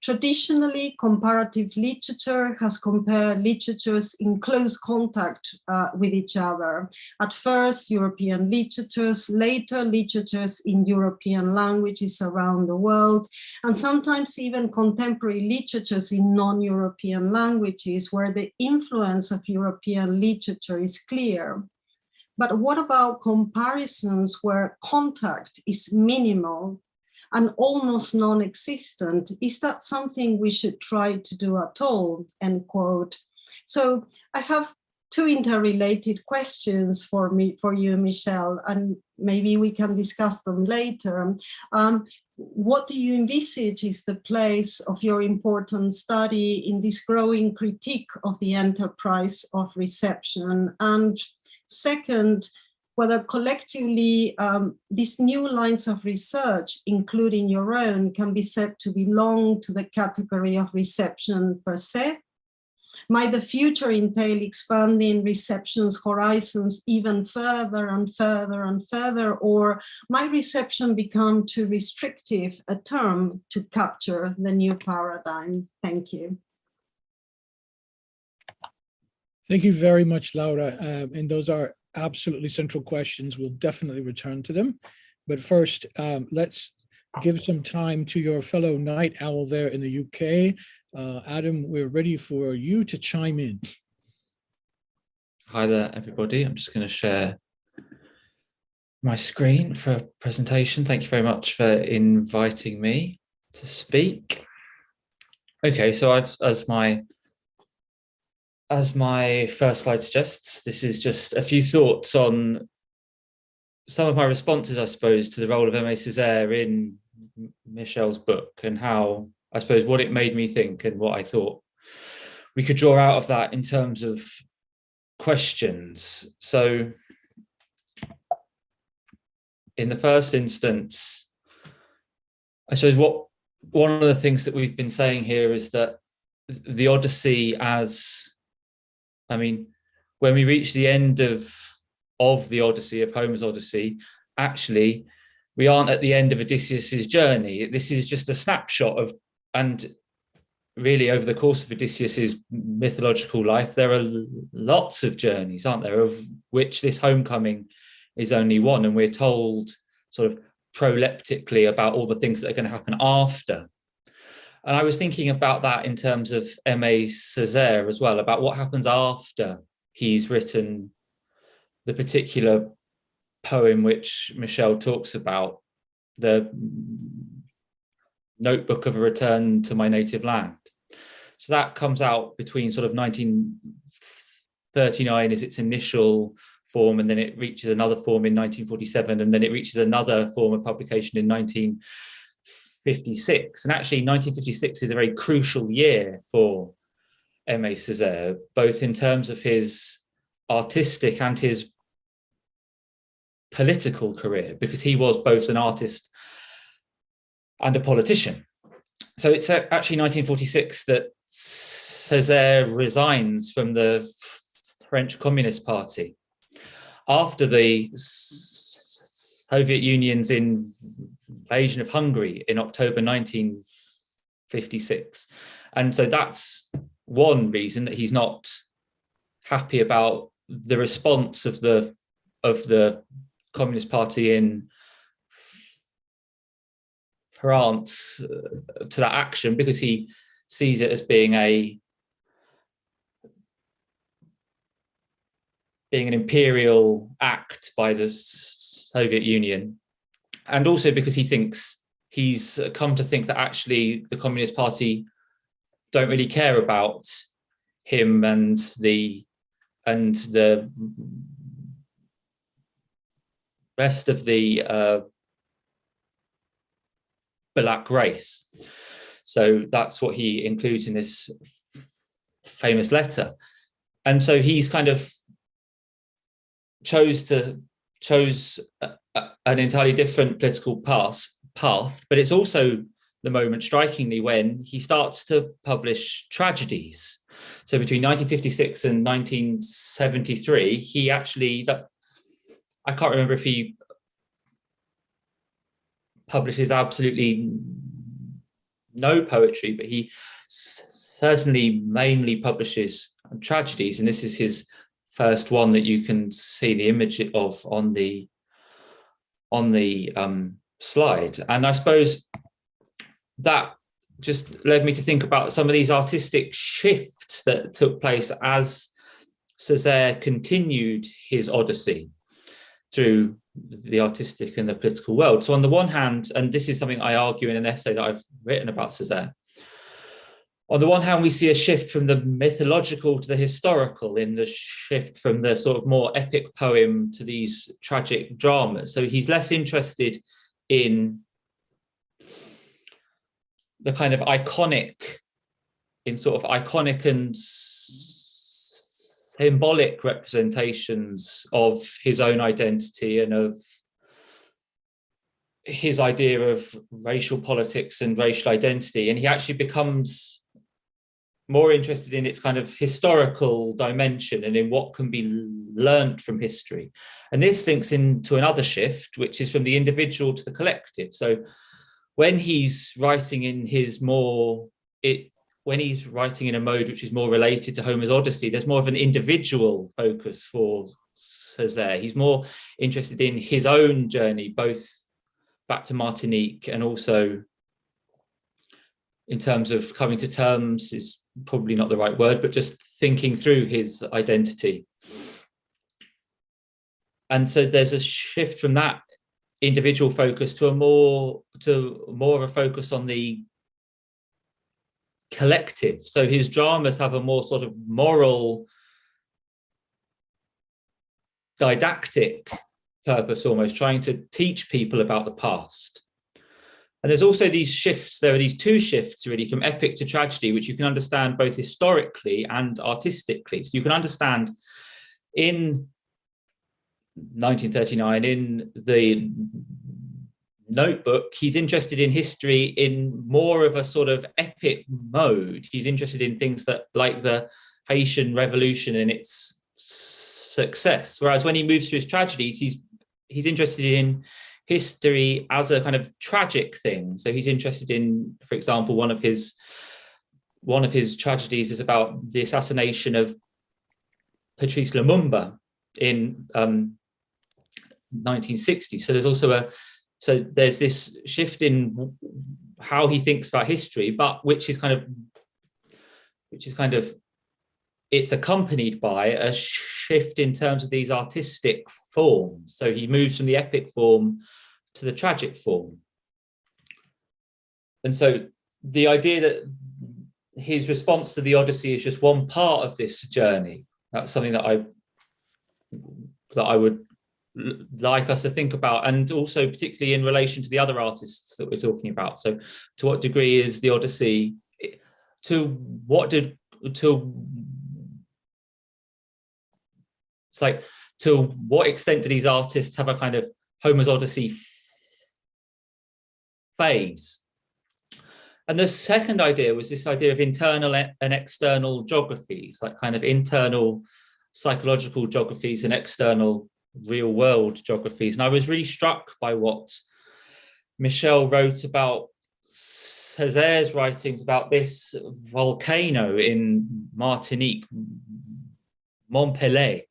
Traditionally, comparative literature has compared literatures in close contact with each other. At first, European literatures, later literatures in European languages around the world, and sometimes even contemporary literatures in non-European languages where the influence of European literature is clear. But what about comparisons where contact is minimal and almost non-existent? Is that something we should try to do at all?" End quote. So I have two interrelated questions for you, Michelle, and maybe we can discuss them later. What do you envisage is the place of your important study in this growing critique of the enterprise of reception? And second, whether collectively these new lines of research, including your own, can be said to belong to the category of reception per se? Might the future entail expanding reception's horizons even further and further and further, or might reception become too restrictive a term to capture the new paradigm? Thank you. Thank you very much, Laura. And those are absolutely central questions. We'll definitely return to them. But first, let's give some time to your fellow night owl there in the UK. Adam, we're ready for you to chime in. Hi there, everybody. I'm just going to share my screen for a presentation. Thank you very much for inviting me to speak. Okay, so as my as my first slide suggests, this is just a few thoughts on some of my responses, I suppose, to the role of Aimé Césaire in Michel's book, and how, I suppose, what it made me think and what I thought we could draw out of that in terms of questions. So in the first instance, I suppose one of the things that we've been saying here is that the Odyssey when we reach the end of the Odyssey, of Homer's Odyssey, actually, we aren't at the end of Odysseus's journey. This is just a snapshot of, and really over the course of Odysseus's mythological life, there are lots of journeys, aren't there, of which this homecoming is only one. And we're told sort of proleptically about all the things that are going to happen after. And I was thinking about that in terms of Aimé Césaire as well, about what happens after he's written the particular poem which Michel talks about, the Notebook of a Return to My Native Land. So that comes out between sort of 1939 is its initial form, and then it reaches another form in 1947, and then it reaches another form of publication in 1956. And actually 1956 is a very crucial year for Aimé Césaire, both in terms of his artistic and his political career, because he was both an artist and a politician. So it's actually 1946 that Césaire resigns from the French Communist Party after the Soviet Union's invasion of Hungary in October 1956. And so that's one reason that he's not happy about the response of the Communist Party in France to that action, because he sees it as being an imperial act by the Soviet Union, and also because he thinks he's come to think that actually the Communist Party don't really care about him and the rest of the black race. So that's what he includes in this famous letter. And so he's kind of chose an entirely different political path, but it's also the moment, strikingly, when he starts to publish tragedies. So between 1956 and 1973, he actually, I can't remember if he publishes absolutely no poetry, but he certainly mainly publishes tragedies, and this is his first one that you can see the image of on the slide. And I suppose that just led me to think about some of these artistic shifts that took place as Césaire continued his Odyssey through the artistic and the political world. So on the one hand, and this is something I argue in an essay that I've written about Césaire, on the one hand, we see a shift from the mythological to the historical, in the shift from the sort of more epic poem to these tragic dramas. So he's less interested in the kind of iconic and symbolic representations of his own identity and of his idea of racial politics and racial identity. And he actually becomes more interested in its kind of historical dimension and in what can be learned from history. And this links into another shift, which is from the individual to the collective. So when he's writing in when he's writing in a mode which is more related to Homer's Odyssey, there's more of an individual focus for Césaire. He's more interested in his own journey, both back to Martinique and also in terms of coming to terms is probably not the right word, but just thinking through his identity. And so there's a shift from that individual focus to more of a focus on the collective. So his dramas have a more sort of moral, didactic purpose, almost trying to teach people about the past. And there's also these shifts, there are these two shifts really from epic to tragedy, which you can understand both historically and artistically. So you can understand in 1939, in the Notebook, he's interested in history in more of a sort of epic mode. He's interested in things that, like the Haitian Revolution and its success. Whereas when he moves to his tragedies, he's interested in history as a kind of tragic thing. So he's interested in, for example, one of his tragedies is about the assassination of Patrice Lumumba in 1960. So there's this shift in how he thinks about history, but which is kind of it's accompanied by a shift in terms of these artistic forms. So he moves from the epic form to the tragic form. And so the idea that his response to the Odyssey is just one part of this journey, that's something that I would like us to think about, and also particularly in relation to the other artists that we're talking about. So to what degree is the Odyssey, to what extent do these artists have a kind of Homer's Odyssey phase? And the second idea was this idea of internal and external geographies, like kind of internal psychological geographies and external real world geographies. And I was really struck by what Michel wrote about Césaire's writings about this volcano in Martinique, Montpellier,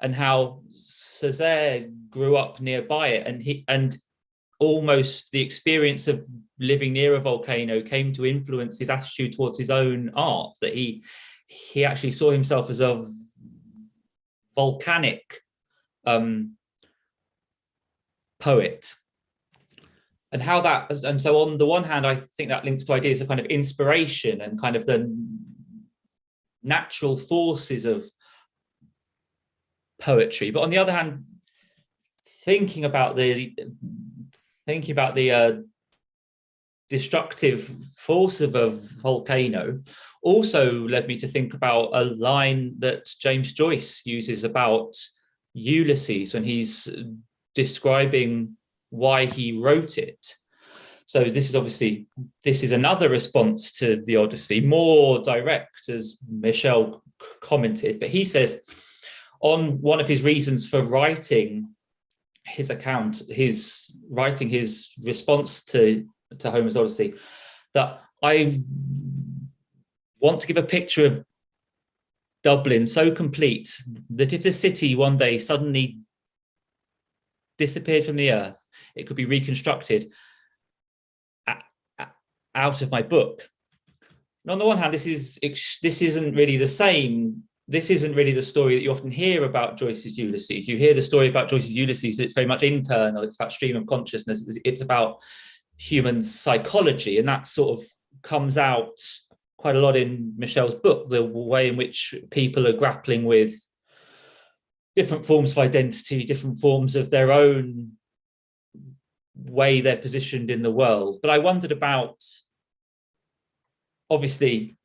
and how Césaire grew up nearby it, and almost the experience of living near a volcano came to influence his attitude towards his own art, that he actually saw himself as a volcanic poet. And how that, and so on the one hand, I think that links to ideas of kind of inspiration and kind of the natural forces of poetry. But on the other hand, thinking about the destructive force of a volcano also led me to think about a line that James Joyce uses about Ulysses when he's describing why he wrote it. So this is another response to the Odyssey, more direct, as Michel commented, but he says on one of his reasons for writing his response to Homer's Odyssey, that I want to give a picture of Dublin so complete that if the city one day suddenly disappeared from the earth, it could be reconstructed out of my book. And on the one hand, this isn't really the same. This isn't really the story that you often hear about Joyce's Ulysses. You hear the story about Joyce's Ulysses, it's very much internal, it's about stream of consciousness, it's about human psychology, and that sort of comes out quite a lot in Michel's book, the way in which people are grappling with different forms of identity, different forms of their own way they're positioned in the world. But I wondered about, obviously,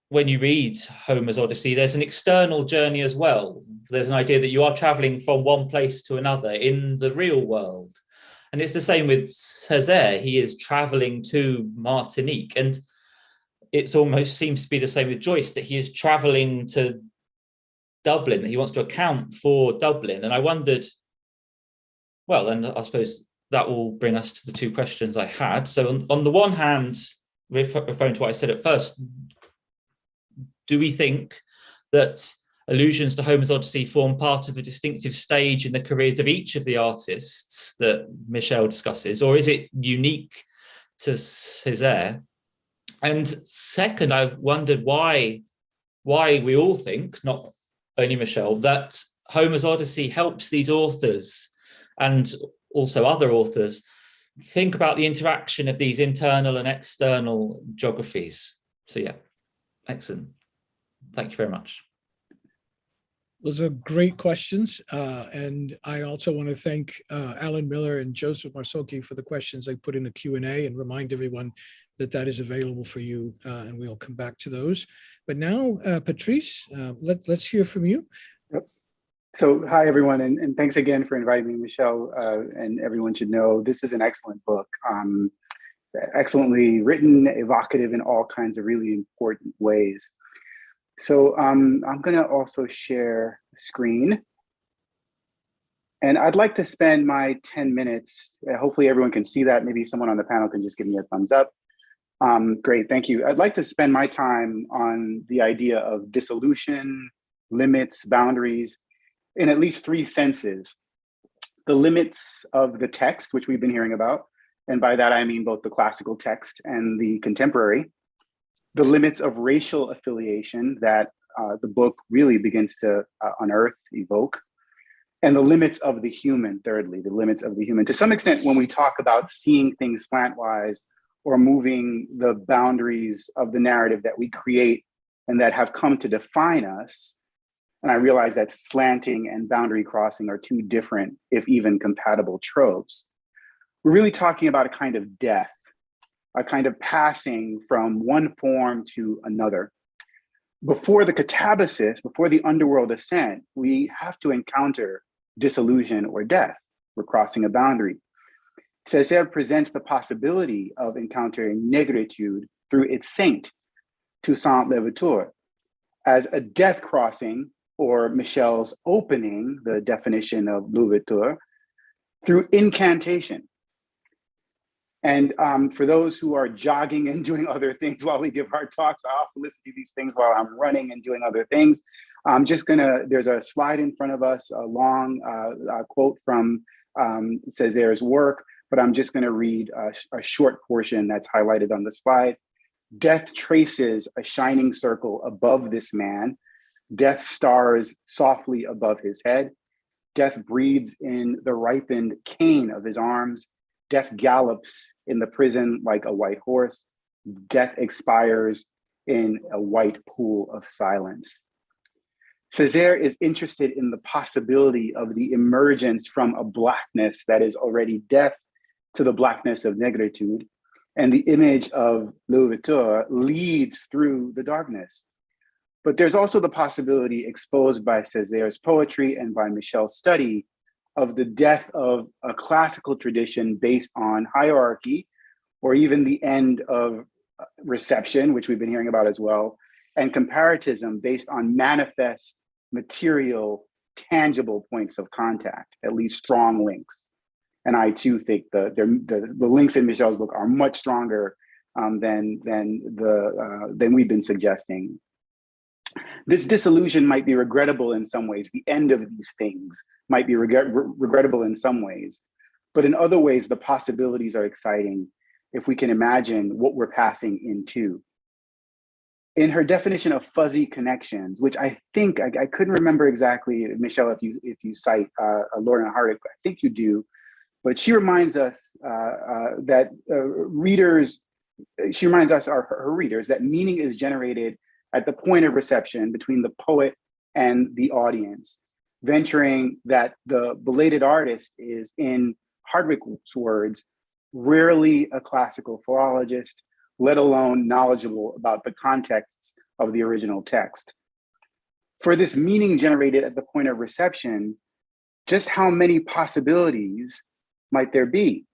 when you read Homer's Odyssey, there's an external journey as well. There's an idea that you are traveling from one place to another in the real world. And it's the same with Césaire. He is traveling to Martinique. And it almost seems to be the same with Joyce, that he is traveling to Dublin, that he wants to account for Dublin. And I wondered, well, and I suppose that will bring us to the two questions I had. So on the one hand, referring to what I said at first, do we think that allusions to Homer's Odyssey form part of a distinctive stage in the careers of each of the artists that Michel discusses, or is it unique to Césaire? And second, I wondered why we all think, not only Michel, that Homer's Odyssey helps these authors and also other authors think about the interaction of these internal and external geographies. So yeah, excellent. Thank you very much. Those are great questions. And I also want to thank Alan Miller and Joseph Marsoki for the questions they put in the Q&A, and remind everyone that that is available for you, and we'll come back to those. But now, Patrice, let's hear from you. Yep. So hi, everyone, and thanks again for inviting me, Michelle, and everyone should know this is an excellent book, excellently written, evocative in all kinds of really important ways. So I'm going to also share screen. And I'd like to spend my 10 minutes, hopefully everyone can see that. Maybe someone on the panel can just give me a thumbs up. Great, thank you. I'd like to spend my time on the idea of dissolution, limits, boundaries, in at least three senses. The limits of the text, which we've been hearing about, and by that I mean both the classical text and the contemporary. The limits of racial affiliation that the book really begins to unearth, evoke, and the limits of the human, thirdly, the limits of the human. To some extent, when we talk about seeing things slantwise or moving the boundaries of the narrative that we create and that have come to define us, and I realize that slanting and boundary crossing are two different, if even compatible tropes, we're really talking about a kind of death, a kind of passing from one form to another. Before the catabasis, before the underworld ascent, we have to encounter disillusion or death. We're crossing a boundary. Césaire presents the possibility of encountering négritude through its saint, Toussaint Louverture, as a death crossing, or Michel's opening, the definition of Louverture, through incantation. And for those who are jogging and doing other things while we give our talks, I often listen to these things while I'm running and doing other things. I'm just there's a slide in front of us, a long quote from Césaire's work, but I'm just gonna read a short portion that's highlighted on the slide. Death traces a shining circle above this man. Death stars softly above his head. Death breathes in the ripened cane of his arms. Death gallops in the prison like a white horse. Death expires in a white pool of silence. Césaire is interested in the possibility of the emergence from a blackness that is already death to the blackness of negritude, and the image of Louverture leads through the darkness. But there's also the possibility exposed by Césaire's poetry and by Michel's study of the death of a classical tradition based on hierarchy, or even the end of reception, which we've been hearing about as well, and comparativism based on manifest, material, tangible points of contact, at least strong links. And I too think the links in Michel's book are much stronger than we've been suggesting. This disillusion might be regrettable in some ways. The end of these things might be regrettable in some ways, but in other ways, the possibilities are exciting if we can imagine what we're passing into. In her definition of fuzzy connections, which I think, I couldn't remember exactly, Michel, if you cite Lorna Hardick, I think you do, but she reminds us that her readers, that meaning is generated at the point of reception between the poet and the audience, venturing that the belated artist is, in Hardwick's words, rarely a classical philologist, let alone knowledgeable about the contexts of the original text. For this meaning generated at the point of reception, just how many possibilities might there be?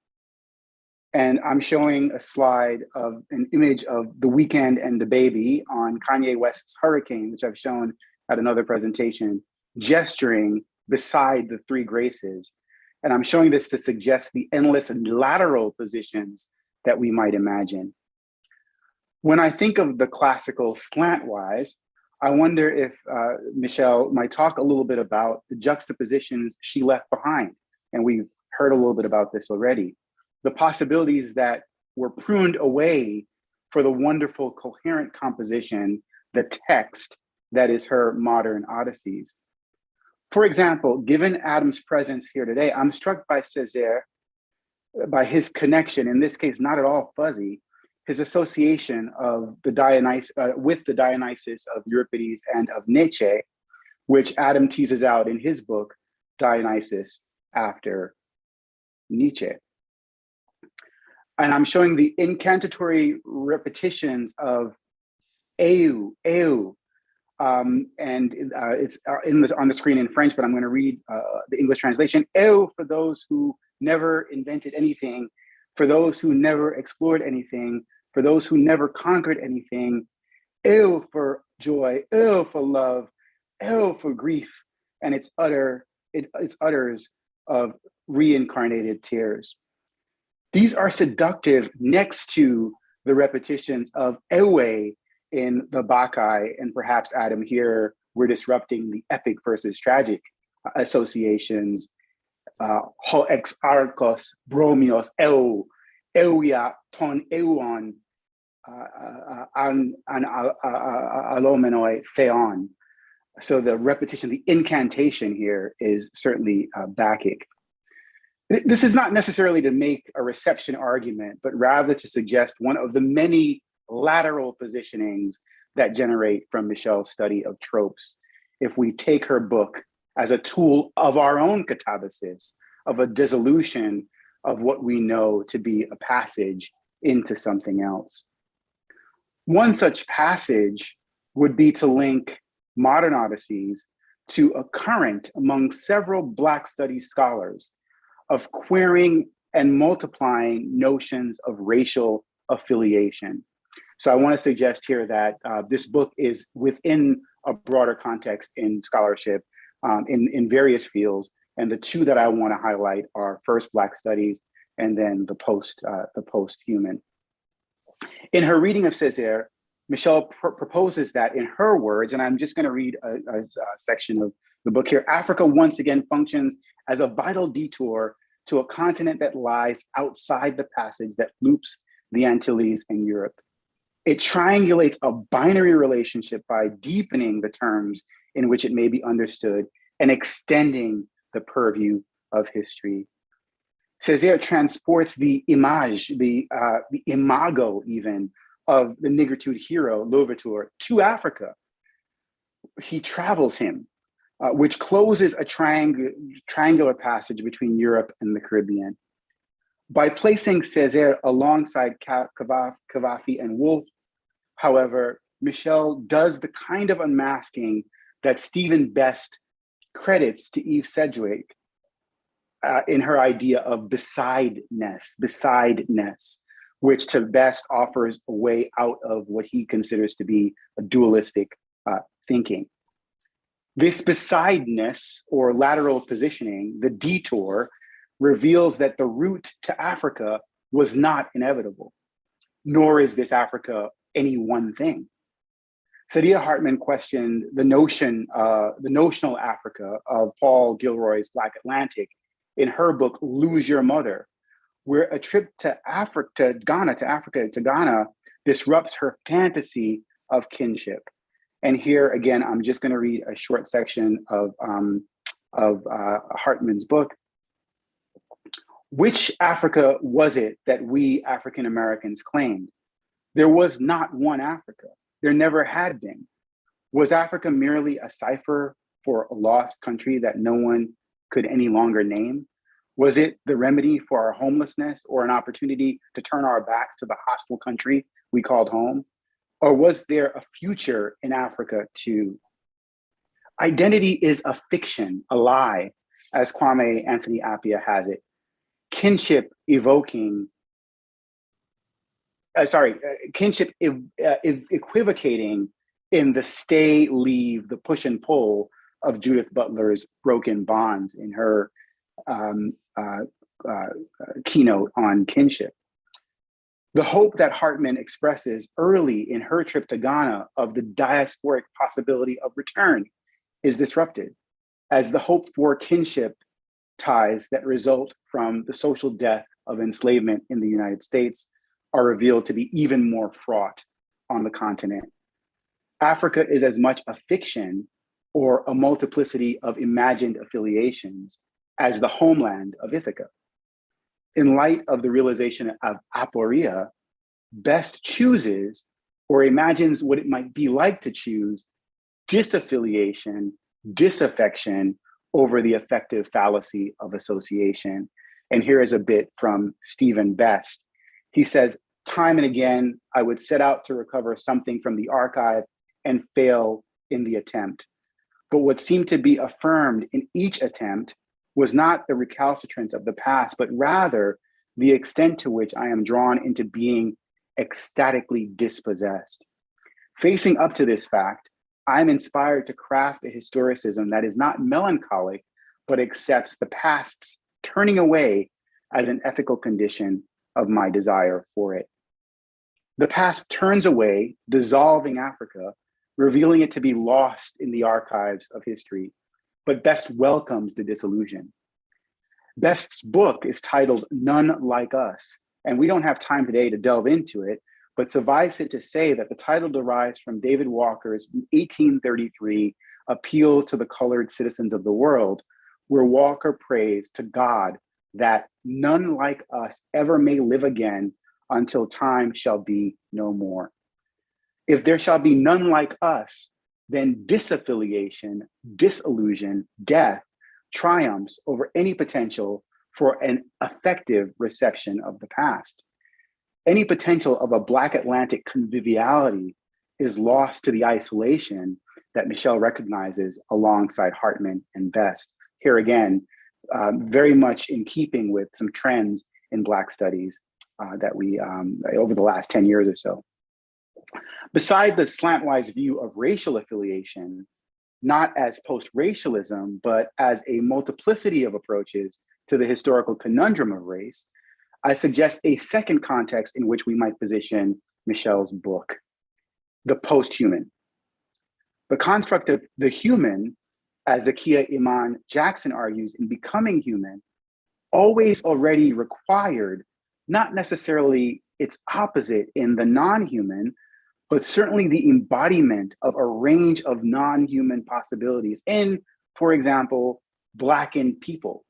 And I'm showing a slide of an image of The Weeknd and the Baby on Kanye West's Hurricane, which I've shown at another presentation, gesturing beside the three graces. And I'm showing this to suggest the endless and lateral positions that we might imagine. When I think of the classical slantwise, I wonder if Michel might talk a little bit about the juxtapositions she left behind. And we've heard a little bit about this already. The possibilities that were pruned away for the wonderful coherent composition, the text that is her modern Odysseys. For example, given Adam's presence here today, I'm struck by Césaire by his connection, in this case, not at all fuzzy, his association of the with the Dionysus of Euripides and of Nietzsche, which Adam teases out in his book, Dionysus After Nietzsche. And I'm showing the incantatory repetitions of eu, eu, and it's on the screen in French, but I'm going to read the English translation. Eu for those who never invented anything, for those who never explored anything, for those who never conquered anything. Eu for joy, eu for love, eu for grief, and its utters of reincarnated tears. These are seductive next to the repetitions of ewe in the Bacchae, and perhaps, Adam, here we're disrupting the epic versus tragic associations. Ho ex arcos bromios eu, euia ton euon an alomenoi theon. So the repetition, the incantation here is certainly Bacchic. This is not necessarily to make a reception argument, but rather to suggest one of the many lateral positionings that generate from Michelle's study of tropes. If we take her book as a tool of our own catabasis, of a dissolution of what we know to be a passage into something else. One such passage would be to link modern Odysseys to a current among several Black studies scholars of queering and multiplying notions of racial affiliation. So I want to suggest here that this book is within a broader context in scholarship in various fields. And the two that I want to highlight are first Black studies and then the post-human. In her reading of Césaire, Michelle proposes that in her words, and I'm just going to read a section of the book here, Africa once again functions as a vital detour to a continent that lies outside the passage that loops the Antilles and Europe. It triangulates a binary relationship by deepening the terms in which it may be understood and extending the purview of history. Césaire transports the image, the imago even, of the nigritude hero, Louverture, to Africa. He travels him, which closes a triangular passage between Europe and the Caribbean. By placing Césaire alongside Cavafy and Woolf, however, Michelle does the kind of unmasking that Stephen Best credits to Eve Sedgwick in her idea of besideness, which to Best offers a way out of what he considers to be a dualistic thinking. This besideness or lateral positioning, the detour, reveals that the route to Africa was not inevitable, nor is this Africa any one thing. Saidiya Hartman questioned the notional Africa of Paul Gilroy's Black Atlantic in her book, Lose Your Mother, where a trip to Ghana disrupts her fantasy of kinship. And here again, I'm just going to read a short section of Hartman's book. Which Africa was it that we African Americans claimed? There was not one Africa. There never had been. Was Africa merely a cipher for a lost country that no one could any longer name? Was it the remedy for our homelessness or an opportunity to turn our backs to the hostile country we called home? Or was there a future in Africa too? Identity is a fiction, a lie, as Kwame Anthony Appiah has it. Kinship equivocating in the stay, leave, the push and pull of Judith Butler's Broken Bonds in her keynote on kinship. The hope that Hartman expresses early in her trip to Ghana of the diasporic possibility of return is disrupted, as the hope for kinship ties that result from the social death of enslavement in the United States are revealed to be even more fraught on the continent. Africa is as much a fiction or a multiplicity of imagined affiliations as the homeland of Ithaca. in light of the realization of aporia, best chooses or imagines what it might be like to choose disaffiliation, disaffection over the effective fallacy of association. And here is a bit from Stephen Best. He says, time and again, I would set out to recover something from the archive and fail in the attempt. But what seemed to be affirmed in each attempt was not the recalcitrance of the past, but rather the extent to which I am drawn into being ecstatically dispossessed. Facing up to this fact, I'm inspired to craft a historicism that is not melancholic, but accepts the past's turning away as an ethical condition of my desire for it. The past turns away, dissolving Africa, revealing it to be lost in the archives of history, but Best welcomes the disillusion. Best's book is titled None Like Us, and we don't have time today to delve into it, but suffice it to say that the title derives from David Walker's 1833 Appeal to the Colored Citizens of the World, where Walker prays to God that none like us ever may live again until time shall be no more. If there shall be none like us, then disaffiliation, disillusion, death triumphs over any potential for an effective reception of the past. Any potential of a Black Atlantic conviviality is lost to the isolation that Michelle recognizes alongside Hartman and Best. Here again, very much in keeping with some trends in Black studies that we, over the last 10 years or so. Beside the slantwise view of racial affiliation, not as post-racialism, but as a multiplicity of approaches to the historical conundrum of race, I suggest a second context in which we might position Michelle's book, the post-human. The construct of the human, as Zakiya Iman Jackson argues in Becoming Human, always already required, not necessarily its opposite in the non-human, but certainly the embodiment of a range of non-human possibilities in, for example, Blackened people,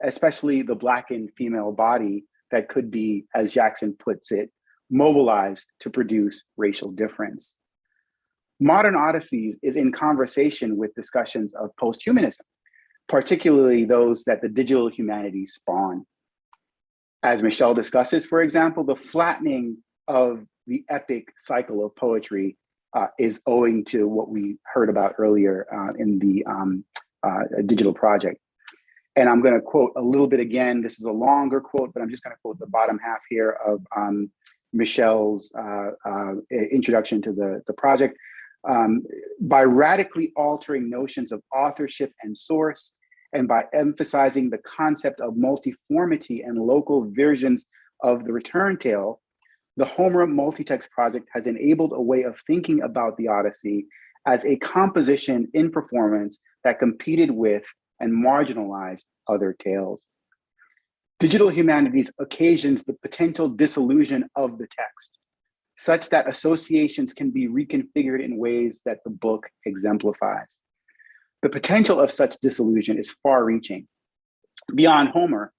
especially the Blackened female body that could be, as Jackson puts it, mobilized to produce racial difference. Modern Odysseys is in conversation with discussions of post-humanism, particularly those that the digital humanities spawn. As Michelle discusses, for example, the flattening of the epic cycle of poetry is owing to what we heard about earlier in the digital project. And I'm going to quote a little bit again. This is a longer quote, but I'm just going to quote the bottom half here of Michelle's introduction to the project. By radically altering notions of authorship and source, and by emphasizing the concept of multiformity and local versions of the return tale, the Homer Multitext Project has enabled a way of thinking about the Odyssey as a composition in performance that competed with and marginalized other tales. Digital humanities occasions the potential disillusion of the text, such that associations can be reconfigured in ways that the book exemplifies. The potential of such disillusion is far-reaching. Beyond Homer,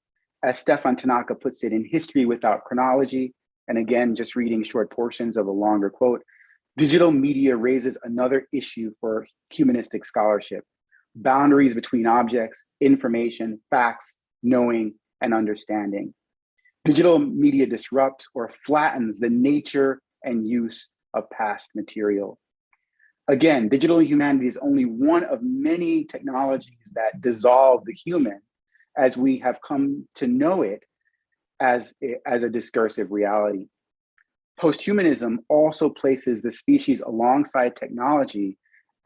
as Stefan Tanaka puts it in History Without Chronology, and again, just reading short portions of a longer quote, digital media raises another issue for humanistic scholarship: boundaries between objects, information, facts, knowing, and understanding. Digital media disrupts or flattens the nature and use of past material. Again, digital humanity is only one of many technologies that dissolve the human as we have come to know it as a discursive reality. Posthumanism also places the species alongside technology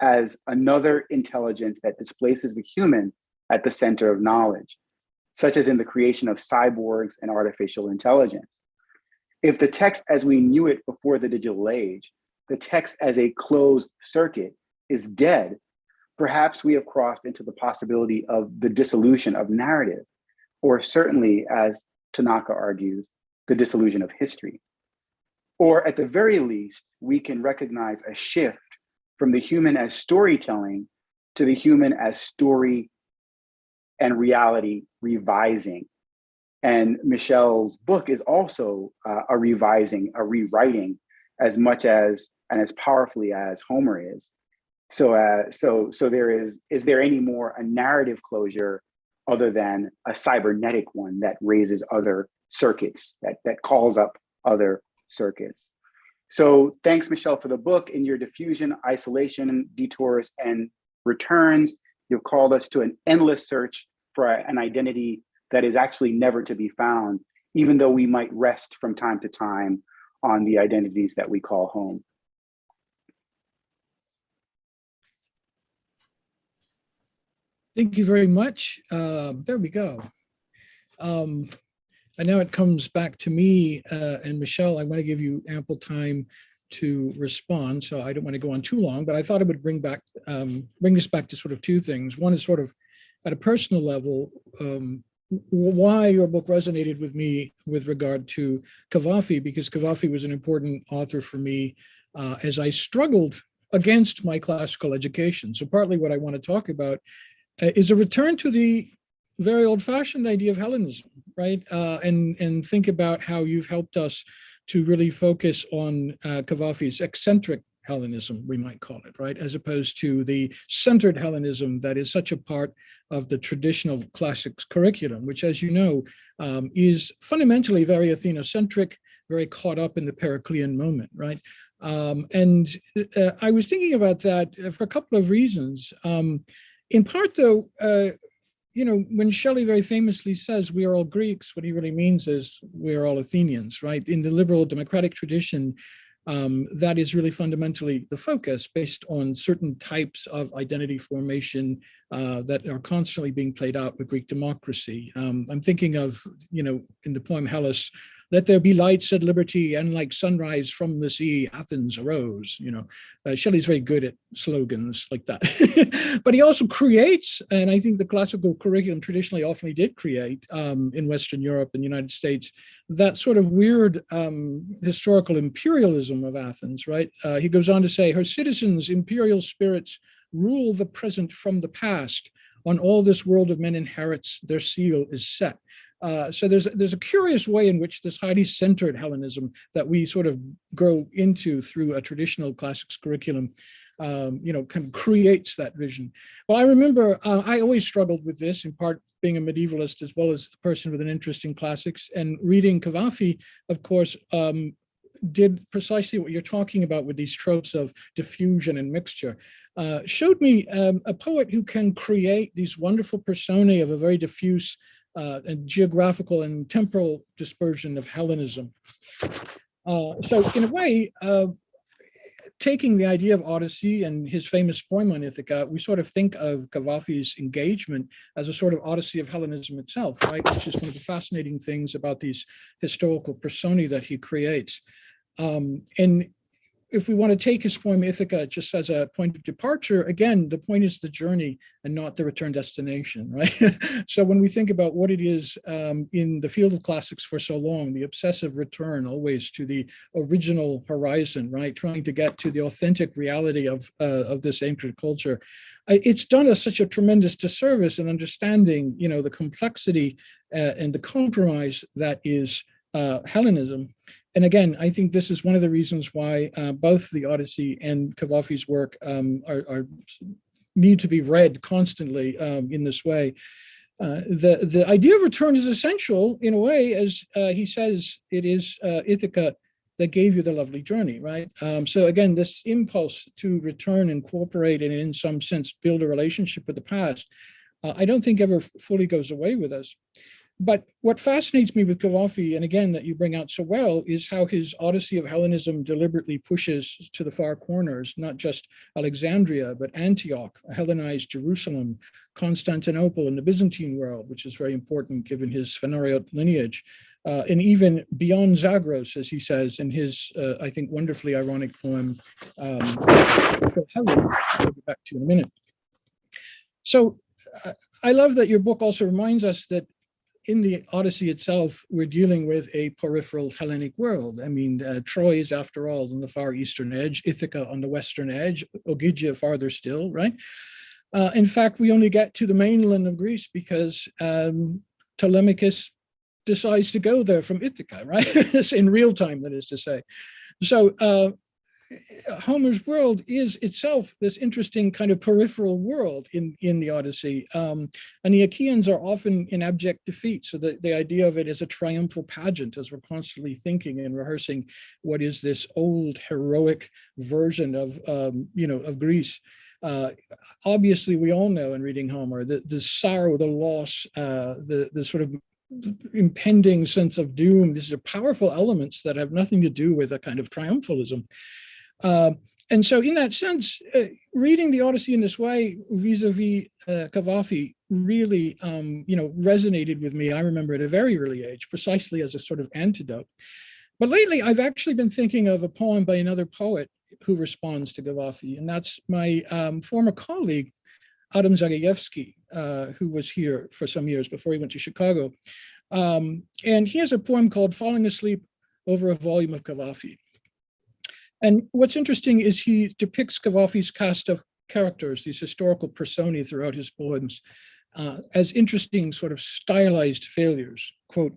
as another intelligence that displaces the human at the center of knowledge, such as in the creation of cyborgs and artificial intelligence. If the text as we knew it before the digital age, the text as a closed circuit, is dead, perhaps we have crossed into the possibility of the dissolution of narrative, or certainly, as Tanaka argues, the dissolution of history. Or at the very least, we can recognize a shift from the human as storytelling to the human as story and reality revising. And Michelle's book is also a rewriting as much as and as powerfully as Homer is. So is there any more a narrative closure other than a cybernetic one that raises other circuits, that calls up other circuits? So thanks, Michelle, for the book. In your diffusion, isolation, detours, and returns, you've called us to an endless search for an identity that is actually never to be found, even though we might rest from time to time on the identities that we call home. Thank you very much. There we go. And now it comes back to me and Michelle. I want to give you ample time to respond, so I don't want to go on too long, but I thought I would bring this back to sort of two things. One is sort of at a personal level, why your book resonated with me with regard to Cavafy, because Cavafy was an important author for me as I struggled against my classical education. So partly what I want to talk about is a return to the very old-fashioned idea of Hellenism, right? And think about how you've helped us to really focus on Cavafy's eccentric Hellenism, we might call it, right? As opposed to the centered Hellenism that is such a part of the traditional classics curriculum, which, as you know, is fundamentally very Athenocentric, very caught up in the Periclean moment, right? And I was thinking about that for a couple of reasons. In part, though, you know, when Shelley very famously says we are all Greeks, what he really means is we're all Athenians, right? In the liberal democratic tradition, that is really fundamentally the focus, based on certain types of identity formation that are constantly being played out with Greek democracy. I'm thinking of, you know, in the poem Hellas, let there be light, said liberty, and like sunrise from the sea, Athens arose. You know, Shelley's very good at slogans like that. But he also creates, and I think the classical curriculum traditionally often did create in Western Europe and the United States, that sort of weird historical imperialism of Athens, right? He goes on to say, her citizens, imperial spirits, rule the present from the past. On all this world of men inherits, their seal is set. So there's a curious way in which this highly centered Hellenism that we sort of grow into through a traditional classics curriculum, you know, kind of creates that vision. Well, I remember I always struggled with this, in part being a medievalist as well as a person with an interest in classics, and reading Cavafy, of course, did precisely what you're talking about with these tropes of diffusion and mixture. Showed me a poet who can create these wonderful personae of a very diffuse and geographical and temporal dispersion of Hellenism. So in a way, taking the idea of Odyssey and his famous poem on Ithaca, we sort of think of Cavafy's engagement as a sort of Odyssey of Hellenism itself, right? Which is one of the fascinating things about these historical personae that he creates. And if we want to take his poem Ithaca just as a point of departure, again, the point is the journey and not the return destination, right? So when we think about what it is in the field of classics for so long, the obsessive return always to the original horizon, right? Trying to get to the authentic reality of this ancient culture. It's done us such a tremendous disservice in understanding, you know, the complexity and the compromise that is Hellenism. And again, I think this is one of the reasons why both the Odyssey and Cavafy's work need to be read constantly in this way. The idea of return is essential in a way, as he says, it is Ithaca that gave you the lovely journey, right? So again, this impulse to return and cooperate and in some sense build a relationship with the past, I don't think ever fully goes away with us. But what fascinates me with Cavafy, and again, that you bring out so well, is how his Odyssey of Hellenism deliberately pushes to the far corners, not just Alexandria, but Antioch, a Hellenized Jerusalem, Constantinople, and the Byzantine world, which is very important given his Phanariot lineage, and even beyond Zagros, as he says in his, I think, wonderfully ironic poem, For Helen. I'll get back to you in a minute. So I love that your book also reminds us that in the Odyssey itself, we're dealing with a peripheral Hellenic world. I mean, Troy is, after all, on the far eastern edge, Ithaca on the western edge, Ogygia farther still, right? In fact, we only get to the mainland of Greece because Telemachus decides to go there from Ithaca, right? In real time, that is to say. So Homer's world is itself this interesting kind of peripheral world in the Odyssey. And the Achaeans are often in abject defeat. So the idea of it is a triumphal pageant, as we're constantly thinking and rehearsing what is this old heroic version of Greece. Obviously, we all know in reading Homer the sorrow, the loss, the sort of impending sense of doom. These are powerful elements that have nothing to do with a kind of triumphalism. And so in that sense, reading the Odyssey in this way vis-a-vis Cavafy really, resonated with me. I remember at a very early age, precisely as a sort of antidote. But lately, I've actually been thinking of a poem by another poet who responds to Cavafy, and that's my former colleague, Adam Zagajewski, who was here for some years before he went to Chicago. And he has a poem called Falling Asleep Over a Volume of Cavafy. And what's interesting is he depicts Cavafy's cast of characters, these historical personae throughout his poems, as interesting sort of stylized failures, quote,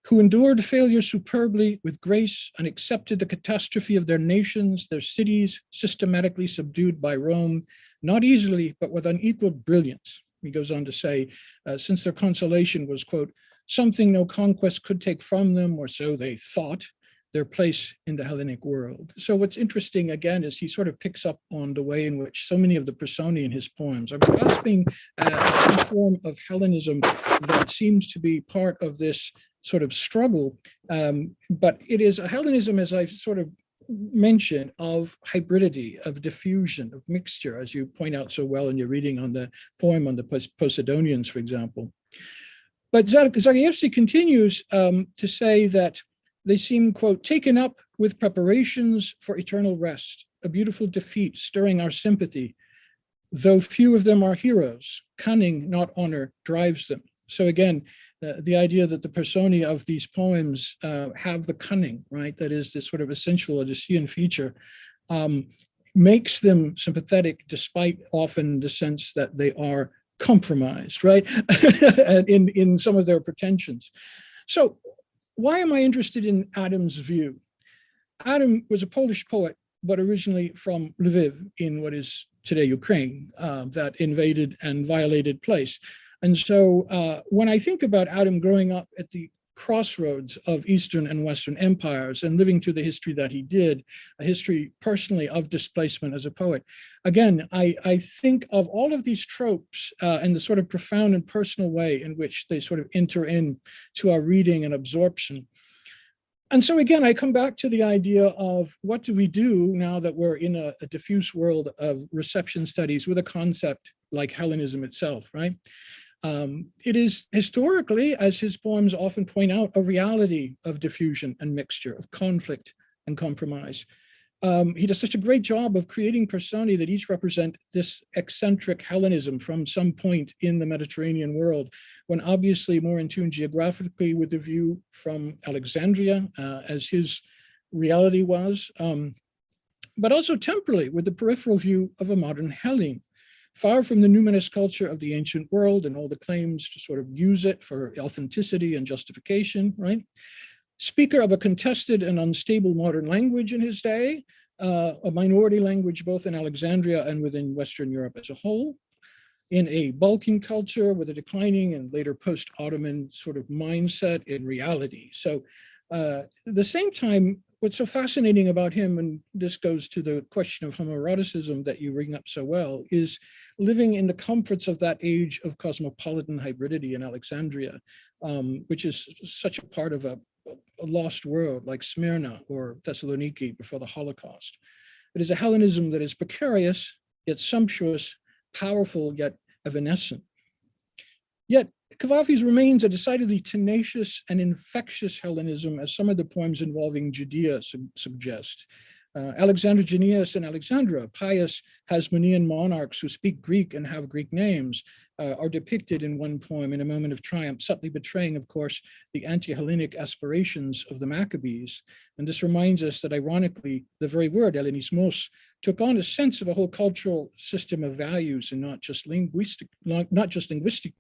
who endured failure superbly with grace and accepted the catastrophe of their nations, their cities, systematically subdued by Rome, not easily, but with unequaled brilliance. He goes on to say, since their consolation was, quote, something no conquest could take from them, or so they thought, their place in the Hellenic world. So what's interesting, again, is he sort of picks up on the way in which so many of the personae in his poems are grasping some form of Hellenism that seems to be part of this sort of struggle. But it is a Hellenism, as I sort of mentioned, of hybridity, of diffusion, of mixture, as you point out so well in your reading on the poem on the Posidonians, for example. But Zagajewski continues to say that they seem, quote, taken up with preparations for eternal rest, a beautiful defeat stirring our sympathy, though few of them are heroes, cunning, not honor, drives them. So again, the idea that the personae of these poems have the cunning, right? That is this sort of essential Odyssean feature, makes them sympathetic despite often the sense that they are compromised, right? in some of their pretensions. So why am I interested in Adam's view? Adam was a Polish poet, but originally from Lviv in what is today Ukraine, that invaded and violated place. And so when I think about Adam growing up at the crossroads of Eastern and Western empires and living through the history that he did, a history personally of displacement as a poet, again, I think of all of these tropes and the sort of profound and personal way in which they sort of enter in to our reading and absorption. And so again, I come back to the idea of what do we do now that we're in a diffuse world of reception studies with a concept like Hellenism itself, right? It is historically, as his poems often point out, a reality of diffusion and mixture, of conflict and compromise. He does such a great job of creating personae that each represent this eccentric Hellenism from some point in the Mediterranean world, when obviously more in tune geographically with the view from Alexandria, as his reality was, but also temporally with the peripheral view of a modern Hellene. Far from the numinous culture of the ancient world and all the claims to sort of use it for authenticity and justification, right? Speaker of a contested and unstable modern language in his day, a minority language both in Alexandria and within Western Europe as a whole, in a Balkan culture with a declining and later post-Ottoman sort of mindset in reality. So at the same time, what's so fascinating about him, and this goes to the question of homoeroticism that you bring up so well, is living in the comforts of that age of cosmopolitan hybridity in Alexandria, which is such a part of a lost world like Smyrna or Thessaloniki before the Holocaust. It is a Hellenism that is precarious, yet sumptuous, powerful, yet evanescent. Yet Cavafy's remains a decidedly tenacious and infectious Hellenism, as some of the poems involving Judea suggest. Alexander Gennaeus and Alexandra, pious Hasmonean monarchs who speak Greek and have Greek names, are depicted in one poem in a moment of triumph, subtly betraying, of course, the anti-Hellenic aspirations of the Maccabees. And this reminds us that, ironically, the very word Hellenismos took on a sense of a whole cultural system of values and not just linguistic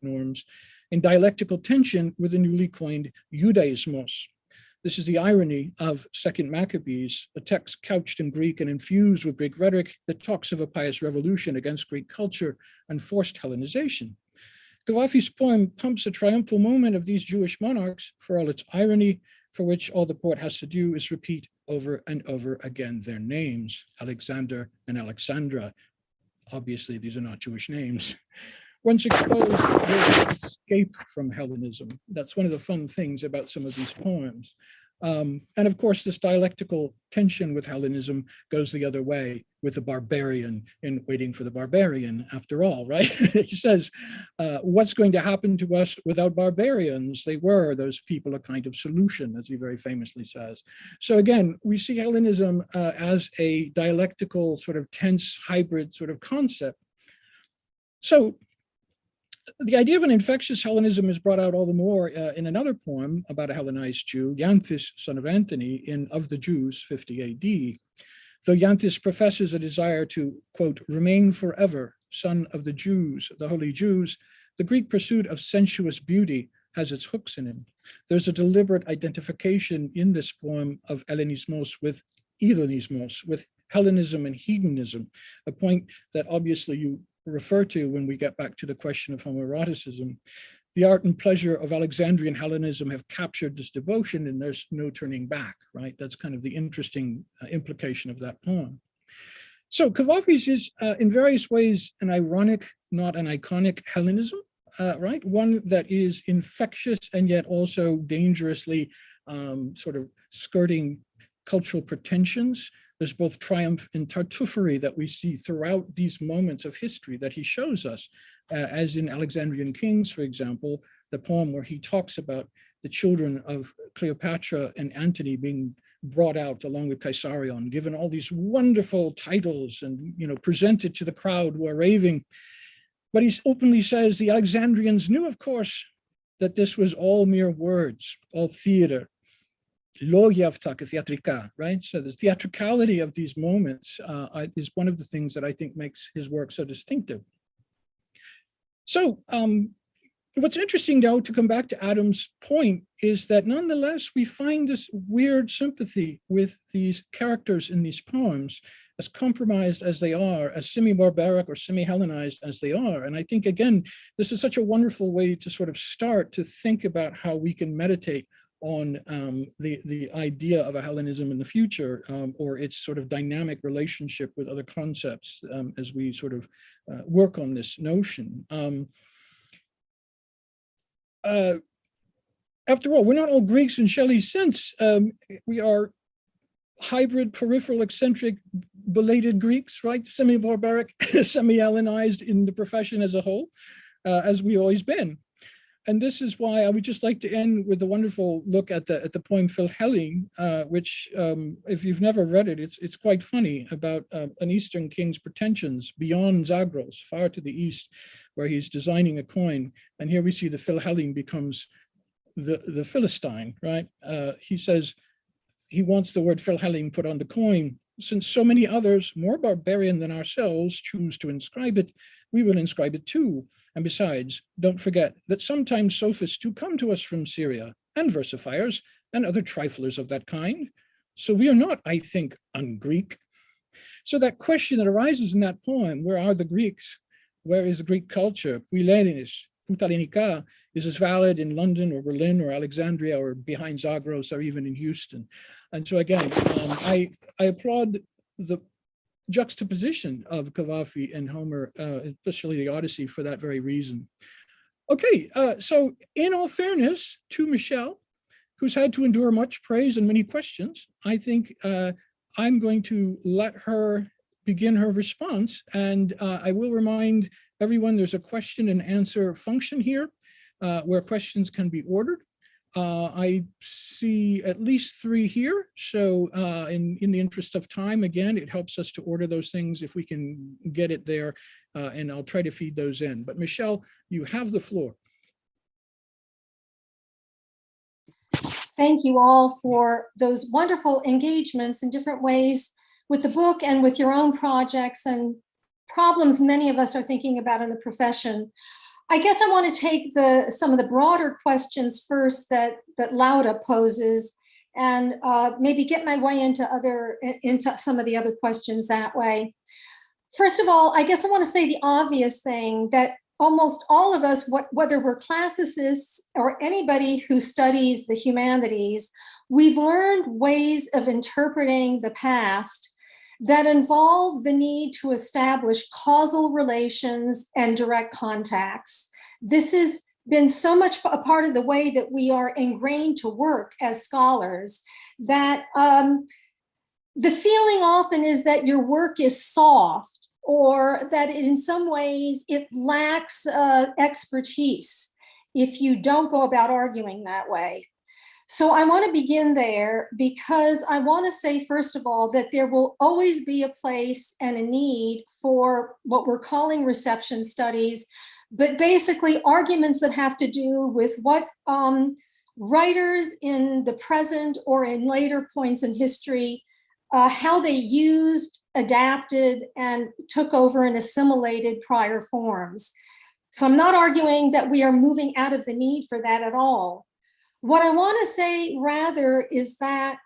norms, in dialectical tension with the newly coined Judaismos. This is the irony of Second Maccabees, a text couched in Greek and infused with Greek rhetoric that talks of a pious revolution against Greek culture and forced Hellenization. Cavafy's poem pumps a triumphal moment of these Jewish monarchs for all its irony, for which all the poet has to do is repeat over and over again their names, Alexander and Alexandra. Obviously, these are not Jewish names. Once exposed, they escape from Hellenism. That's one of the fun things about some of these poems. And of course, this dialectical tension with Hellenism goes the other way with the barbarian in Waiting for the Barbarian, after all, right? He says, what's going to happen to us without barbarians? They were, those people, a kind of solution, as he very famously says. So again, we see Hellenism as a dialectical sort of tense hybrid sort of concept. So the idea of an infectious Hellenism is brought out all the more in another poem about a Hellenized Jew, Xanthus, son of Antony, in Of the Jews, 50 AD. Though Xanthus professes a desire to, quote, remain forever, son of the Jews, the holy Jews, the Greek pursuit of sensuous beauty has its hooks in him. There's a deliberate identification in this poem of Hellenismos with Hellenismos, with Hellenism and hedonism, a point that obviously you refer to when we get back to the question of homoeroticism. The art and pleasure of Alexandrian Hellenism have captured this devotion, and there's no turning back, right? That's kind of the interesting implication of that poem. So Cavafy's is in various ways an ironic, not an iconic Hellenism, right? One that is infectious and yet also dangerously sort of skirting cultural pretensions. There's both triumph and tartuffery that we see throughout these moments of history that he shows us, as in Alexandrian Kings, for example, the poem where he talks about the children of Cleopatra and Antony being brought out along with Caesarion, given all these wonderful titles and, you know, presented to the crowd who are raving. But he openly says the Alexandrians knew, of course, that this was all mere words, all theater. Right? So the theatricality of these moments is one of the things that I think makes his work so distinctive. So what's interesting, though, to come back to Adam's point, is that nonetheless, we find this weird sympathy with these characters in these poems, as compromised as they are, as semi-barbaric or semi-Hellenized as they are. And I think, again, this is such a wonderful way to sort of start to think about how we can meditate on the idea of a Hellenism in the future, or its sort of dynamic relationship with other concepts as we sort of work on this notion. After all, we're not all Greeks in Shelley's sense. We are hybrid, peripheral, eccentric, belated Greeks, right? Semi-barbaric, semi-Hellenized in the profession as a whole, as we've always been. And this is why I would just like to end with a wonderful look at the poem Philhellene, which, if you've never read it, it's quite funny, about an Eastern king's pretensions beyond Zagros, far to the east, where he's designing a coin. And here we see the Philhellene becomes the Philistine, right? He says he wants the word Philhellene put on the coin. Since so many others, more barbarian than ourselves, choose to inscribe it, we will inscribe it too. And besides, don't forget that sometimes sophists do come to us from Syria, and versifiers, and other triflers of that kind. So we are not, I think, un-Greek. So that question that arises in that poem, where are the Greeks? Where is the Greek culture? Puilenis, Putalenika, is as valid in London or Berlin or Alexandria or behind Zagros or even in Houston. And so again, I applaud the juxtaposition of Cavafy and Homer, especially the Odyssey, for that very reason. Okay, so in all fairness to Michelle, who's had to endure much praise and many questions, I think I'm going to let her begin her response. And I will remind everyone there's a question and answer function here where questions can be ordered. I see at least 3 here. So in the interest of time, again, it helps us to order those things if we can get it there, and I'll try to feed those in. But Michelle, you have the floor. Thank you all for those wonderful engagements in different ways with the book and with your own projects and problems many of us are thinking about in the profession. I guess I want to take some of the broader questions first that Lauda poses, and maybe get my way into some of the other questions that way. First of all, I guess I want to say the obvious thing that almost all of us, whether we're classicists or anybody who studies the humanities, we've learned ways of interpreting the past that involve the need to establish causal relations and direct contacts. This has been so much a part of the way that we are ingrained to work as scholars that the feeling often is that your work is soft, or that in some ways it lacks expertise if you don't go about arguing that way. So I want to begin there because I want to say, first of all, that there will always be a place and a need for what we're calling reception studies, but basically arguments that have to do with what writers in the present or in later points in history, how they used, adapted, and took over and assimilated prior forms. So I'm not arguing that we are moving out of the need for that at all. What I want to say rather is that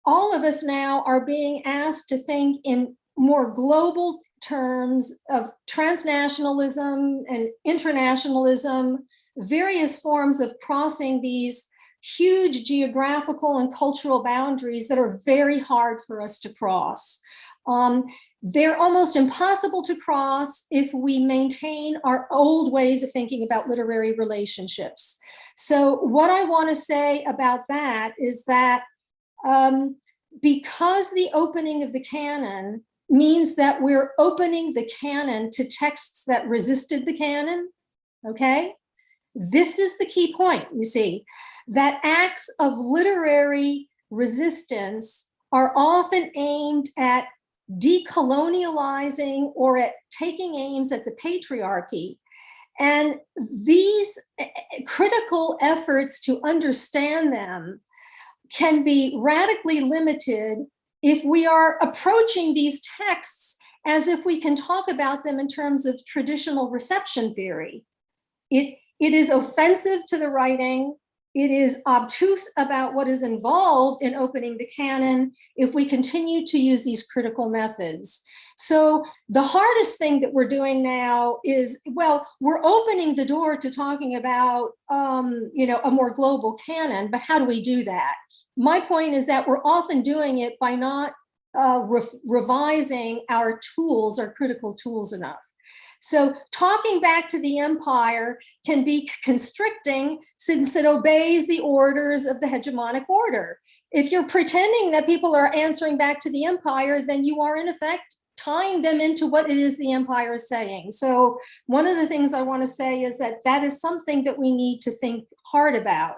all of us now are being asked to think in more global terms of transnationalism and internationalism, various forms of crossing these huge geographical and cultural boundaries that are very hard for us to cross. They're almost impossible to cross if we maintain our old ways of thinking about literary relationships. So what I want to say about that is that because the opening of the canon means that we're opening the canon to texts that resisted the canon, okay? This is the key point, you see, that acts of literary resistance are often aimed at decolonializing or at taking aims at the patriarchy. And these critical efforts to understand them can be radically limited if we are approaching these texts as if we can talk about them in terms of traditional reception theory. It is offensive to the writing. It is obtuse about what is involved in opening the canon if we continue to use these critical methods. So the hardest thing that we're doing now is, well, we're opening the door to talking about, a more global canon, but how do we do that? My point is that we're often doing it by not revising our tools, our critical tools enough. So talking back to the empire can be constricting since it obeys the orders of the hegemonic order. If you're pretending that people are answering back to the empire, then you are in effect tying them into what it is the empire is saying. So one of the things I want to say is that that is something that we need to think hard about.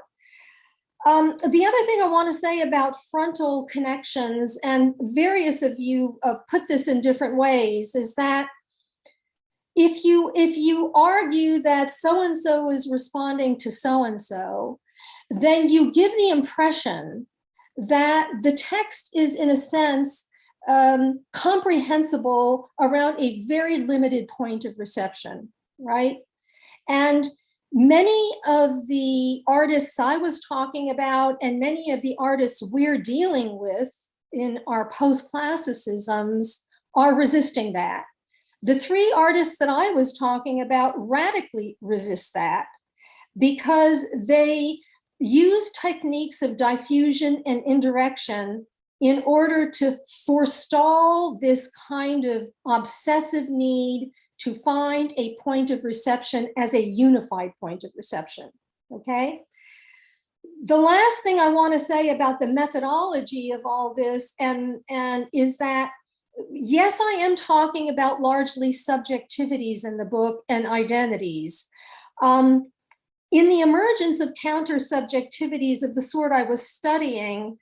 The other thing I want to say about frontal connections, and various of you put this in different ways, is that if you argue that so-and-so is responding to so-and-so, then you give the impression that the text is, in a sense, comprehensible around a very limited point of reception, right? And many of the artists I was talking about, and many of the artists we're dealing with in our post-classicisms, are resisting that. The 3 artists that I was talking about radically resist that because they use techniques of diffusion and indirection in order to forestall this kind of obsessive need to find a point of reception as a unified point of reception, okay? The last thing I want to say about the methodology of all this and is that, yes, I am talking about largely subjectivities in the book and identities. In the emergence of counter-subjectivities of the sort I was studying,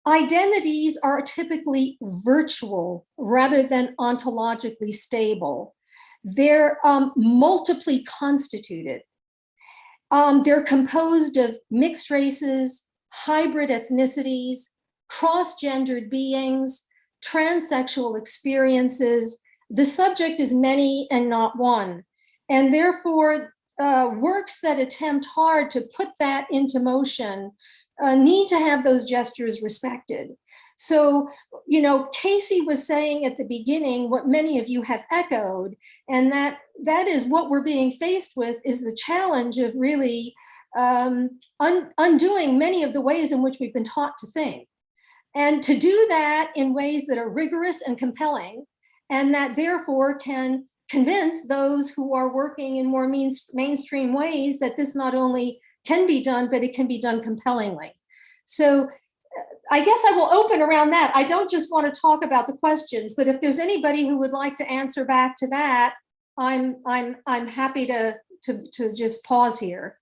identities are typically virtual rather than ontologically stable. They're multiply constituted. They're composed of mixed races, hybrid ethnicities, cross-gendered beings, transsexual experiences. The subject is many and not one. And therefore, works that attempt hard to put that into motion need to have those gestures respected. So, you know, Casey was saying at the beginning what many of you have echoed, and that is what we're being faced with, is the challenge of really undoing many of the ways in which we've been taught to think. And to do that in ways that are rigorous and compelling, and that therefore can convince those who are working in more mainstream ways that this not only can be done, but it can be done compellingly. So I guess I will open around that. I don't just want to talk about the questions, but if there's anybody who would like to answer back to that, I'm happy to just pause here.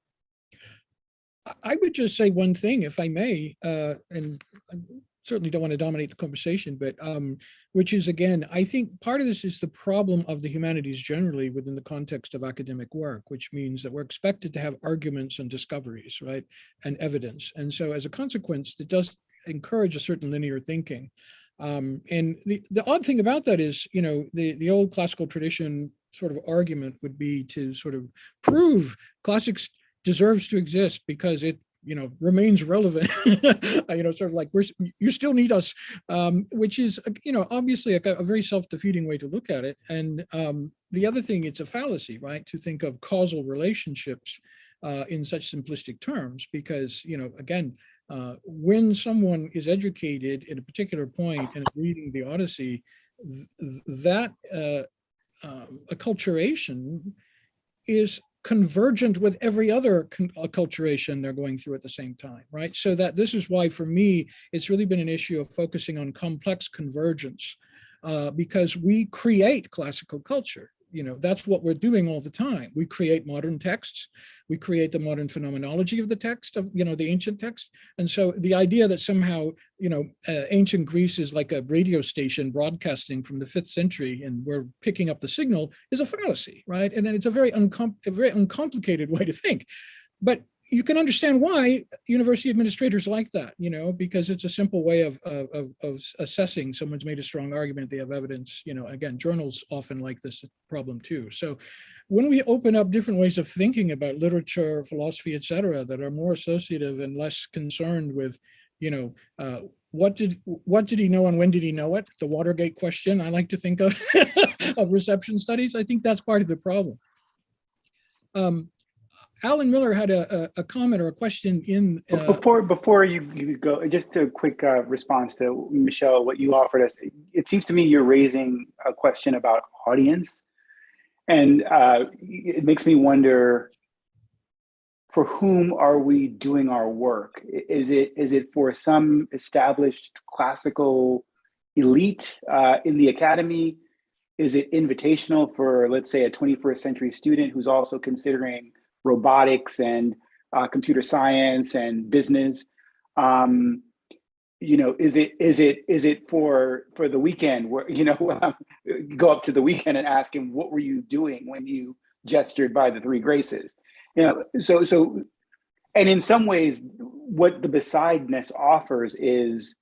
I would just say one thing, if I may, and I certainly don't want to dominate the conversation, but which is, again, I think part of this is the problem of the humanities generally within the context of academic work, which means that we're expected to have arguments and discoveries, right, and evidence. And so as a consequence, it does encourage a certain linear thinking. And the odd thing about that is, you know, the old classical tradition sort of argument would be to sort of prove classics deserves to exist because it, you know, remains relevant, you know, sort of like you still need us, which is, you know, obviously a very self-defeating way to look at it. And the other thing, it's a fallacy, right, to think of causal relationships in such simplistic terms, because, you know, again, when someone is educated at a particular point and reading the Odyssey, that acculturation is convergent with every other acculturation they're going through at the same time, right? So that this is why, for me, it's really been an issue of focusing on complex convergence, because we create classical culture. You know, that's what we're doing all the time. We create modern texts. We create the modern phenomenology of the text, of, you know, the ancient text. And so the idea that somehow, you know, ancient Greece is like a radio station broadcasting from the 5th century and we're picking up the signal is a fallacy, right? And then it's a very uncomplicated way to think. But you can understand why university administrators like that, you know, because it's a simple way of assessing someone's made a strong argument, they have evidence, you know, again, journals often like this problem too. So when we open up different ways of thinking about literature, philosophy, et cetera, that are more associative and less concerned with, you know, what did he know and when did he know it? The Watergate question, I like to think of, of reception studies. I think that's part of the problem. Alan Miller had a comment or a question in. Before you go, just a quick response to Michelle, what you offered us. It seems to me you're raising a question about audience, and it makes me wonder, for whom are we doing our work? Is it for some established classical elite in the academy? Is it invitational for, let's say, a 21st century student who's also considering robotics and computer science and business? You know, is it for the weekend, where, you know, go up to the weekend and ask him, what were you doing when you gestured by the 3 graces? You know, so and in some ways what the besideness offers is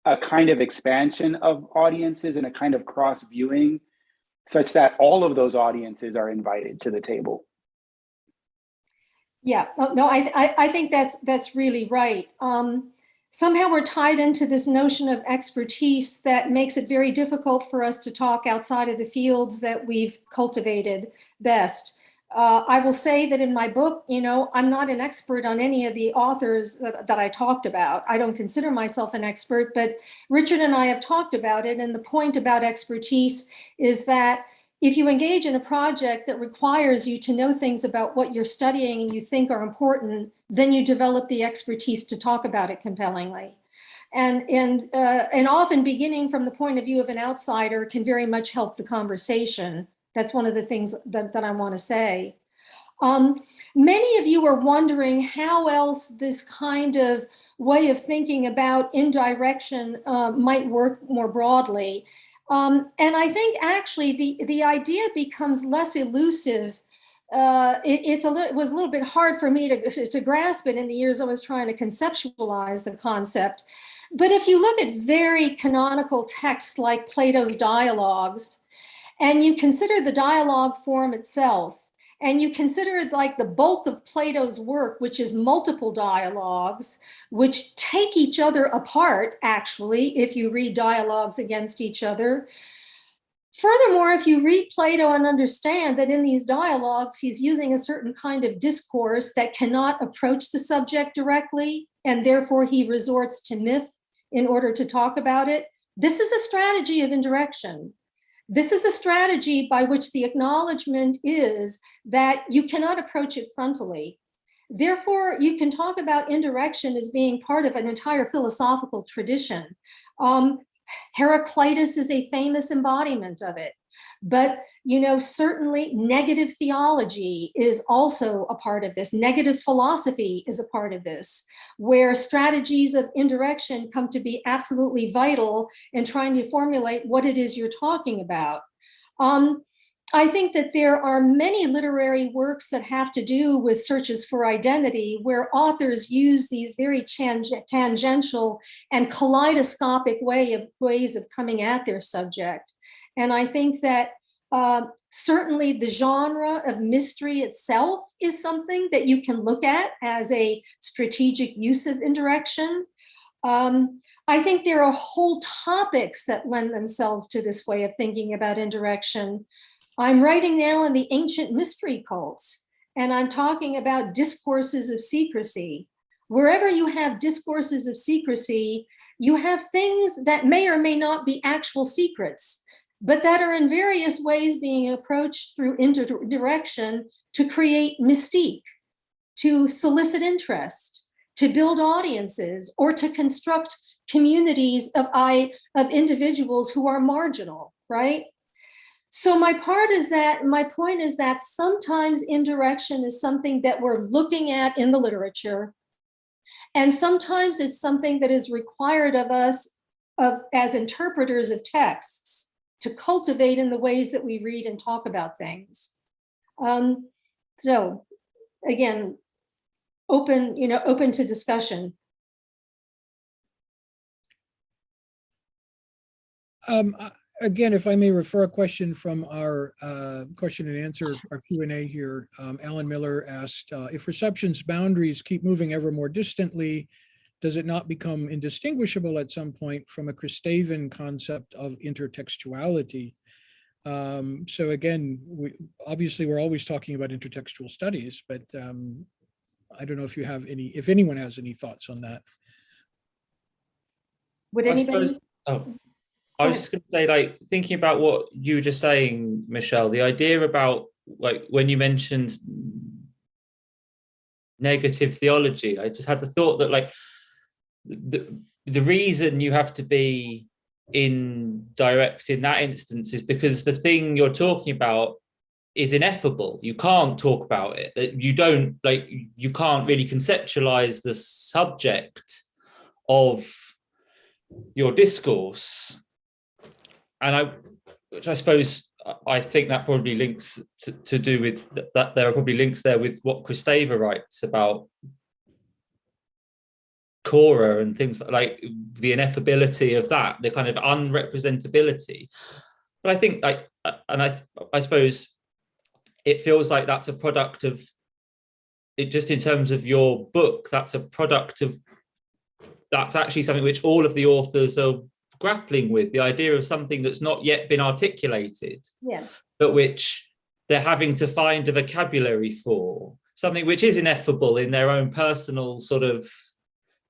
a kind of expansion of audiences and a kind of cross viewing, such that all of those audiences are invited to the table. Yeah, no, I think that's really right. Somehow we're tied into this notion of expertise that makes it very difficult for us to talk outside of the fields that we've cultivated best. I will say that in my book, you know, I'm not an expert on any of the authors that I talked about. I don't consider myself an expert, but Richard and I have talked about it. And the point about expertise is that if you engage in a project that requires you to know things about what you're studying and you think are important, then you develop the expertise to talk about it compellingly. And often beginning from the point of view of an outsider can very much help the conversation. That's one of the things that I want to say. Many of you are wondering how else this kind of way of thinking about indirection might work more broadly. And I think actually the idea becomes less elusive. It was a little bit hard for me to grasp it in the years I was trying to conceptualize the concept. But if you look at very canonical texts like Plato's dialogues, and you consider the dialogue form itself, and you consider it like the bulk of Plato's work, which is multiple dialogues, which take each other apart, actually, if you read dialogues against each other. Furthermore, if you read Plato and understand that in these dialogues, he's using a certain kind of discourse that cannot approach the subject directly, and therefore he resorts to myth in order to talk about it, this is a strategy of indirection. This is a strategy by which the acknowledgement is that you cannot approach it frontally. Therefore, you can talk about indirection as being part of an entire philosophical tradition. Heraclitus is a famous embodiment of it. But, certainly negative theology is also a part of this. Negative philosophy is a part of this, where strategies of indirection come to be absolutely vital in trying to formulate what it is you're talking about. I think that there are many literary works that have to do with searches for identity, where authors use these very tangential and kaleidoscopic ways of coming at their subject. And I think that certainly the genre of mystery itself is something that you can look at as a strategic use of indirection. I think there are whole topics that lend themselves to this way of thinking about indirection. I'm writing now on the ancient mystery cults, and I'm talking about discourses of secrecy. Wherever you have discourses of secrecy, you have things that may or may not be actual secrets, but that are in various ways being approached through indirection to create mystique, to solicit interest, to build audiences, or to construct communities of individuals who are marginal, right? So my point is that sometimes indirection is something that we're looking at in the literature, and sometimes it's something that is required of us as interpreters of texts to cultivate in the ways that we read and talk about things. So again, open to discussion. Again, if I may refer a question from our question and answer, our Q&A here, Alan Miller asked, if reception's boundaries keep moving ever more distantly, does it not become indistinguishable at some point from a Christavian concept of intertextuality? So again, obviously we're always talking about intertextual studies, but I don't know if if anyone has any thoughts on that. Would anybody? I was just going to say, like, thinking about what you were just saying, Michelle, the idea about, like, when you mentioned negative theology, I just had the thought that, like, the reason you have to be indirect in that instance is because the thing you're talking about is ineffable. You can't talk about it. You can't really conceptualize the subject of your discourse. And I suppose I think that probably links to do with that. There are probably links there with what Christeva writes about Cora and things like the ineffability of that, the kind of unrepresentability. But I think, I suppose it feels like that's a product of it. Just in terms of your book, that's actually something which all of the authors are grappling with, the idea of something that's not yet been articulated, but which they're having to find a vocabulary for, something which is ineffable in their own personal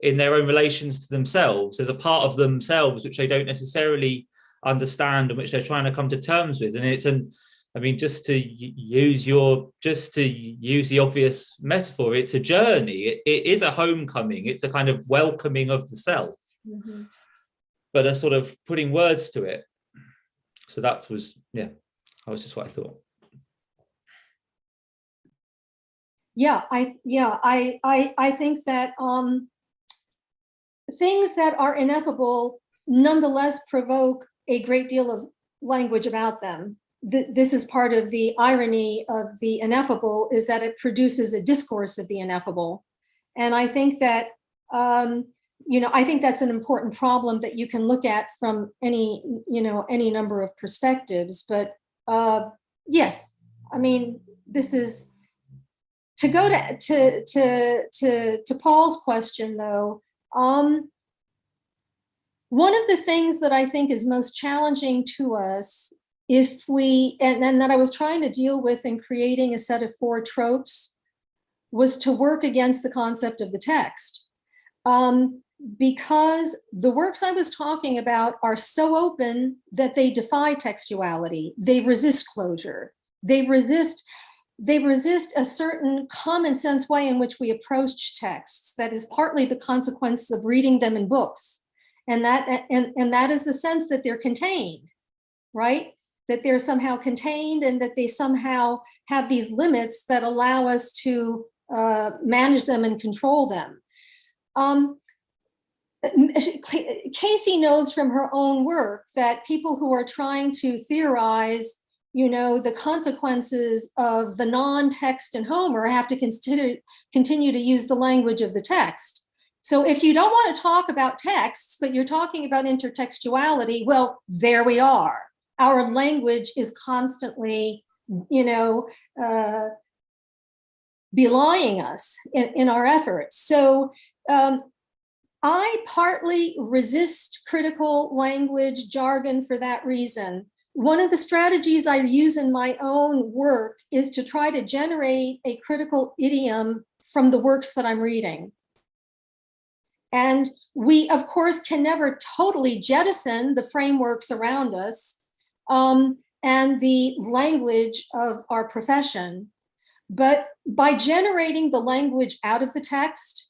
in their own relations to themselves, as a part of themselves which they don't necessarily understand and which they're trying to come to terms with. And just to use the obvious metaphor, it's a journey. It is a homecoming. It's a kind of welcoming of the self, but a sort of putting words to it. So that was just what I thought. I think that things that are ineffable nonetheless provoke a great deal of language about them. This is part of the irony of the ineffable, is that it produces a discourse of the ineffable. And I think that, I think that's an important problem that you can look at from any number of perspectives. But yes, I mean, this is, to go to Paul's question though, one of the things that I think is most challenging to us is and that I was trying to deal with in creating a set of 4 tropes, was to work against the concept of the text. Because the works I was talking about are so open that they defy textuality. They resist closure. They resist a certain common sense way in which we approach texts that is partly the consequence of reading them in books. And that is the sense that they're contained, right? That they're somehow contained and that they somehow have these limits that allow us to manage them and control them. Casey knows from her own work that people who are trying to theorize, the consequences of the non-text in Homer have to continue to use the language of the text. So if you don't want to talk about texts, but you're talking about intertextuality, well, there we are. Our language is constantly, belying us in our efforts. So I partly resist critical language jargon for that reason. One of the strategies I use in my own work is to try to generate a critical idiom from the works that I'm reading. And we, of course, can never totally jettison the frameworks around us and the language of our profession. But by generating the language out of the text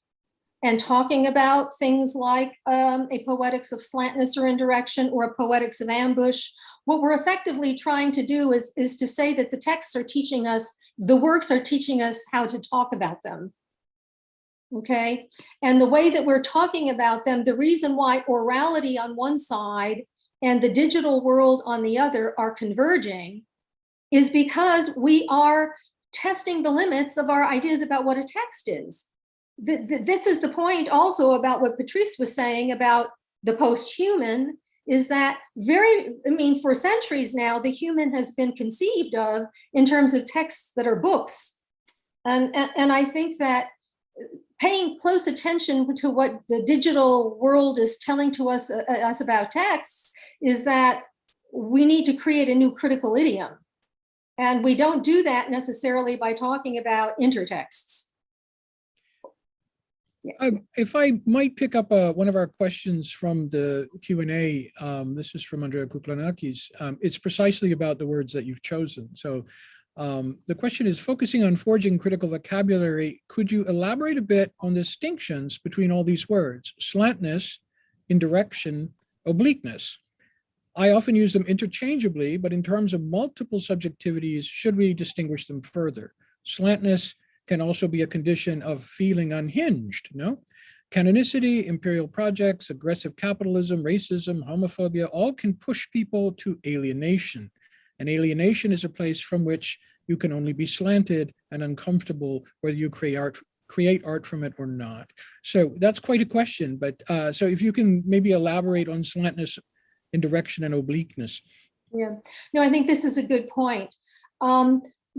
and talking about things like a poetics of slantness or indirection or a poetics of ambush, what we're effectively trying to do is to say that the texts are teaching us, the works are teaching us how to talk about them. Okay, and the way that we're talking about them, the reason why orality on one side and the digital world on the other are converging is because we are testing the limits of our ideas about what a text is. This is the point also about what Patrice was saying about the post-human, is that for centuries now, the human has been conceived of in terms of texts that are books. And I think that paying close attention to what the digital world is telling to us about texts is that we need to create a new critical idiom. And we don't do that necessarily by talking about intertexts. Yeah. If I might pick up one of our questions from the Q&A, this is from Andrea Kuklanakis. It's precisely about the words that you've chosen. So the question is, focusing on forging critical vocabulary, could you elaborate a bit on the distinctions between all these words? Slantness, indirection, obliqueness. I often use them interchangeably, but in terms of multiple subjectivities, should we distinguish them further? Slantness can also be a condition of feeling unhinged, no? Canonicity, imperial projects, aggressive capitalism, racism, homophobia, all can push people to alienation. And alienation is a place from which you can only be slanted and uncomfortable, whether you create art from it or not. So that's quite a question, but so if you can maybe elaborate on slantness, indirection, and obliqueness. Yeah, no, I think this is a good point.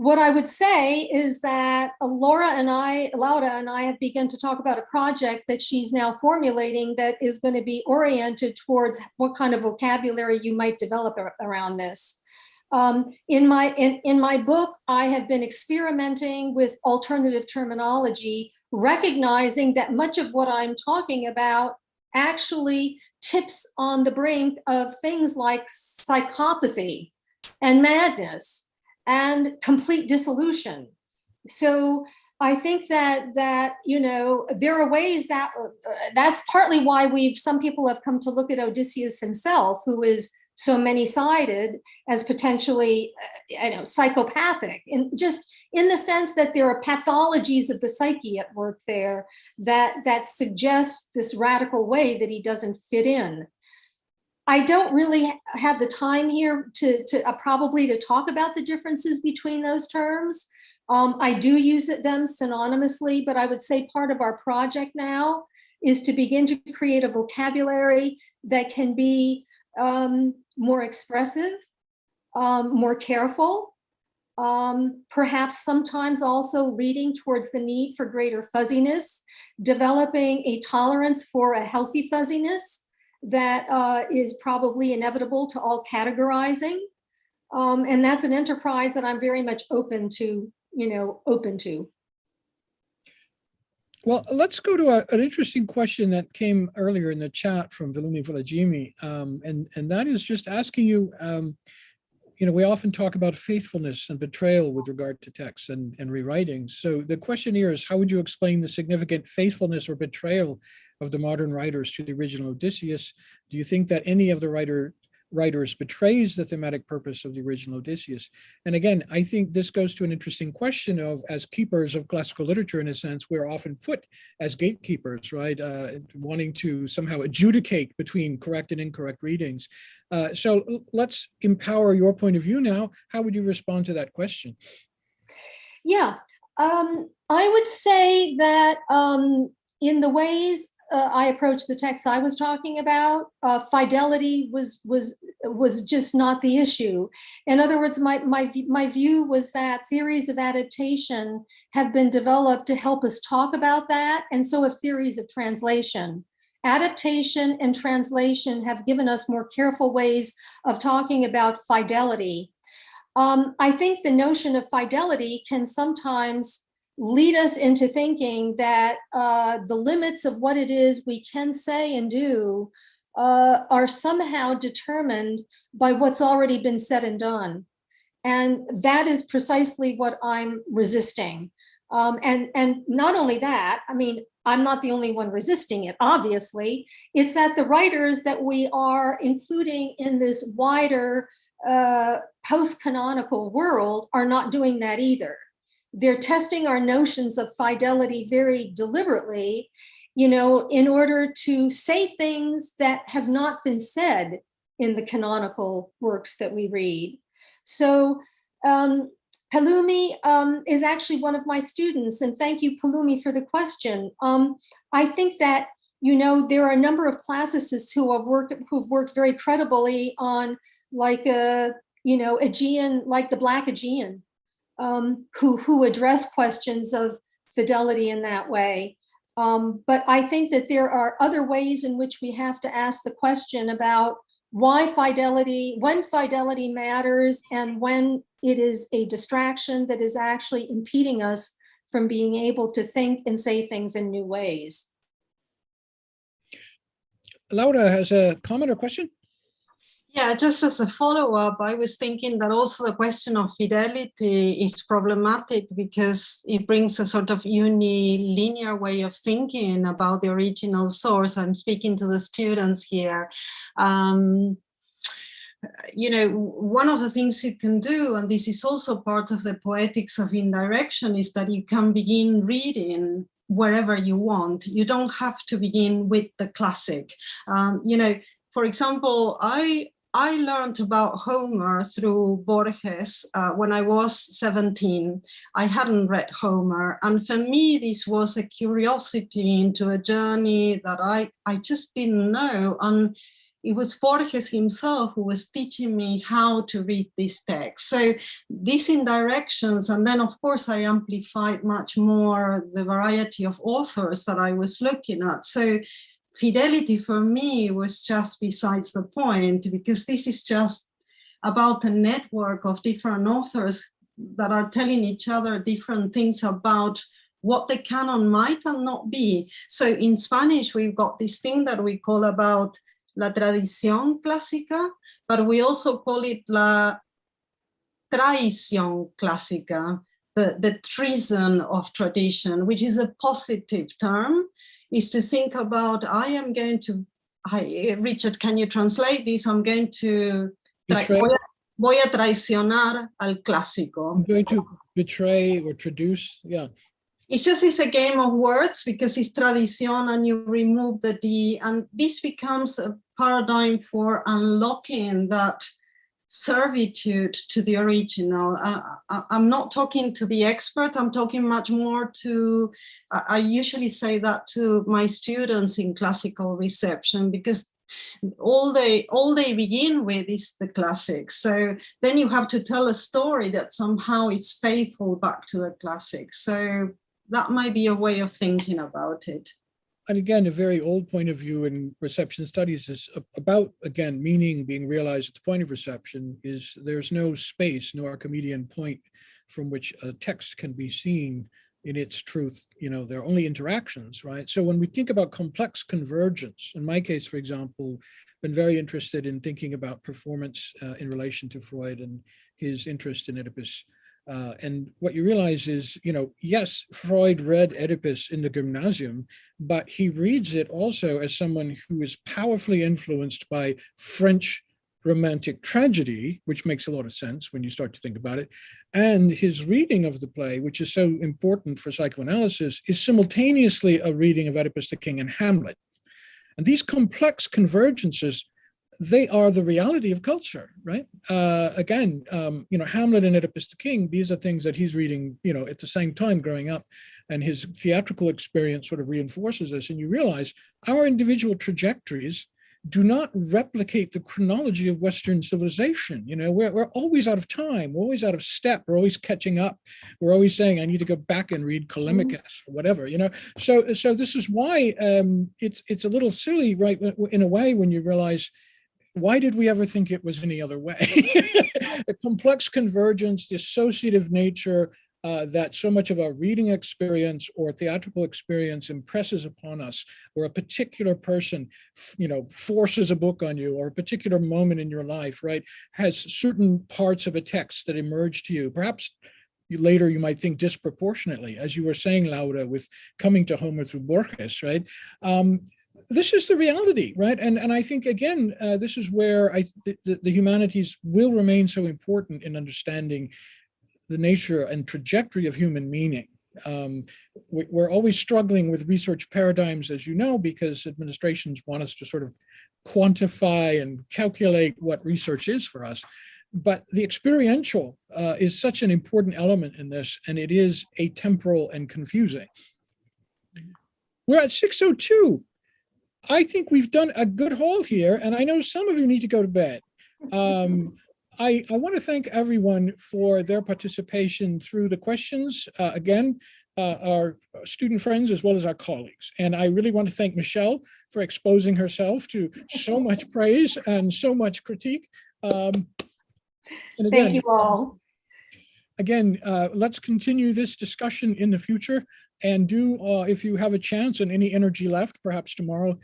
What I would say is that Laura and I have begun to talk about a project that she's now formulating that is going to be oriented towards what kind of vocabulary you might develop around this. In my book, I have been experimenting with alternative terminology, recognizing that much of what I'm talking about actually tips on the brink of things like psychopathy and madness and complete dissolution. So I think that there are ways that that's partly why some people have come to look at Odysseus himself, who is so many-sided as potentially psychopathic, and just in the sense that there are pathologies of the psyche at work there that suggest this radical way that he doesn't fit in. I don't really have the time here to probably to talk about the differences between those terms. I do use them synonymously, but I would say part of our project now is to begin to create a vocabulary that can be more expressive, more careful, perhaps sometimes also leading towards the need for greater fuzziness, developing a tolerance for a healthy fuzziness that is probably inevitable to all categorizing. And that's an enterprise that I'm very much open to, Well, let's go to an interesting question that came earlier in the chat from Vilumi Volajimi, and that is just asking you, we often talk about faithfulness and betrayal with regard to texts and rewriting. So the question here is, how would you explain the significant faithfulness or betrayal of the modern writers to the original Odysseus? Do you think that any of the writers betrays the thematic purpose of the original Odysseus? And again, I think this goes to an interesting question of, as keepers of classical literature, in a sense, we're often put as gatekeepers, right? Wanting to somehow adjudicate between correct and incorrect readings. So let's empower your point of view now. How would you respond to that question? Yeah, I would say that in the ways I approached the text I was talking about, fidelity was just not the issue. In other words, my view was that theories of adaptation have been developed to help us talk about that, and so have theories of translation. Adaptation and translation have given us more careful ways of talking about fidelity. I think the notion of fidelity can sometimes lead us into thinking that the limits of what it is we can say and do are somehow determined by what's already been said and done. And that is precisely what I'm resisting. And not only that, I mean, I'm not the only one resisting it, obviously. It's that the writers that we are including in this wider post-canonical world are not doing that either. They're testing our notions of fidelity very deliberately, in order to say things that have not been said in the canonical works that we read. So Palumi is actually one of my students, and thank you, Palumi, for the question. I think that, there are a number of classicists who've worked very credibly on Aegean, like the Black Aegean, who address questions of fidelity in that way. But I think that there are other ways in which we have to ask the question about when fidelity matters, and when it is a distraction that is actually impeding us from being able to think and say things in new ways. Laura has a comment or question? Yeah, just as a follow-up, I was thinking that also the question of fidelity is problematic because it brings a sort of unilinear way of thinking about the original source. I'm speaking to the students here. One of the things you can do, and this is also part of the Poetics of Indirection, is that you can begin reading wherever you want. You don't have to begin with the classic. For example, I learned about Homer through Borges when I was 17. I hadn't read Homer. And for me, this was a curiosity into a journey that I just didn't know. And it was Borges himself who was teaching me how to read this text. So these indirections, and then of course I amplified much more the variety of authors that I was looking at. So fidelity for me was just besides the point, because this is just about a network of different authors that are telling each other different things about what the canon might and not be. So in Spanish, we've got this thing that we call about la tradición clásica, but we also call it la traición clásica, the treason of tradition, which is a positive term, is to think about, I am going to Richard, can you translate this? I'm going to Betray. voy a traicionar al clásico. I'm going to betray or traduce. Yeah. It's a game of words because it's tradición and you remove the D, and this becomes a paradigm for unlocking that servitude to the original. I'm not talking to the expert, I'm talking much more to, I usually say that to my students in classical reception, because all they begin with is the classics. So then you have to tell a story that somehow is faithful back to the classics. So that might be a way of thinking about it. And again, a very old point of view in reception studies is about, again, meaning being realized at the point of reception is there's no space, no Archimedean point from which a text can be seen in its truth. You know, there are only interactions, right? So when we think about complex convergence, in my case, for example, been very interested in thinking about performance in relation to Freud and his interest in Oedipus. And what you realize is, you know, yes, Freud read Oedipus in the gymnasium, but he reads it also as someone who is powerfully influenced by French romantic tragedy, which makes a lot of sense when you start to think about it. And his reading of the play, which is so important for psychoanalysis, is simultaneously a reading of Oedipus the King and Hamlet. And these complex convergences, they are the reality of culture, right? Again, you know, Hamlet and Oedipus the King, these are things that he's reading, you know, at the same time growing up, and his theatrical experience sort of reinforces this. And you realize our individual trajectories do not replicate the chronology of Western civilization. You know, we're always out of time, we're always out of step, we're always catching up, we're always saying, I need to go back and read Callimachus or whatever, you know. So this is why it's a little silly, right, in a way, when you realize, why did we ever think it was any other way? The complex convergence, the associative nature that so much of our reading experience or theatrical experience impresses upon us, or a particular person, you know, forces a book on you, or a particular moment in your life, right, has certain parts of a text that emerge to you. Perhaps later you might think disproportionately, as you were saying, Laura, with coming to Homer through Borges, right? This is the reality, right? And I think, again, this is where the humanities will remain so important in understanding the nature and trajectory of human meaning. We're always struggling with research paradigms, as you know, because administrations want us to sort of quantify and calculate what research is for us. But the experiential is such an important element in this, and it is atemporal and confusing. We're at 6:02. I think we've done a good haul here, and I know some of you need to go to bed. I want to thank everyone for their participation through the questions. Again, our student friends as well as our colleagues. And I really want to thank Michelle for exposing herself to so much praise and so much critique. And again, Thank you all. Again, let's continue this discussion in the future, and do, if you have a chance and any energy left, perhaps tomorrow,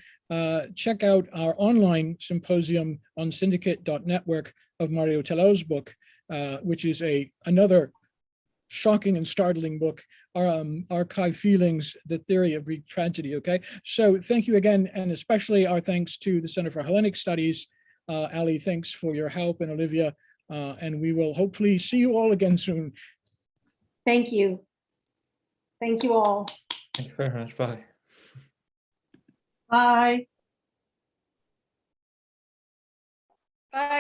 check out our online symposium on syndicate.network of Mario Telau's book, which is another shocking and startling book, Archive Feelings, the Theory of Greek Tragedy, okay? So thank you again, and especially our thanks to the Center for Hellenic Studies. Ali, thanks for your help, and Olivia, and we will hopefully see you all again soon. Thank you. Thank you all. Thank you very much. Bye. Bye. Bye.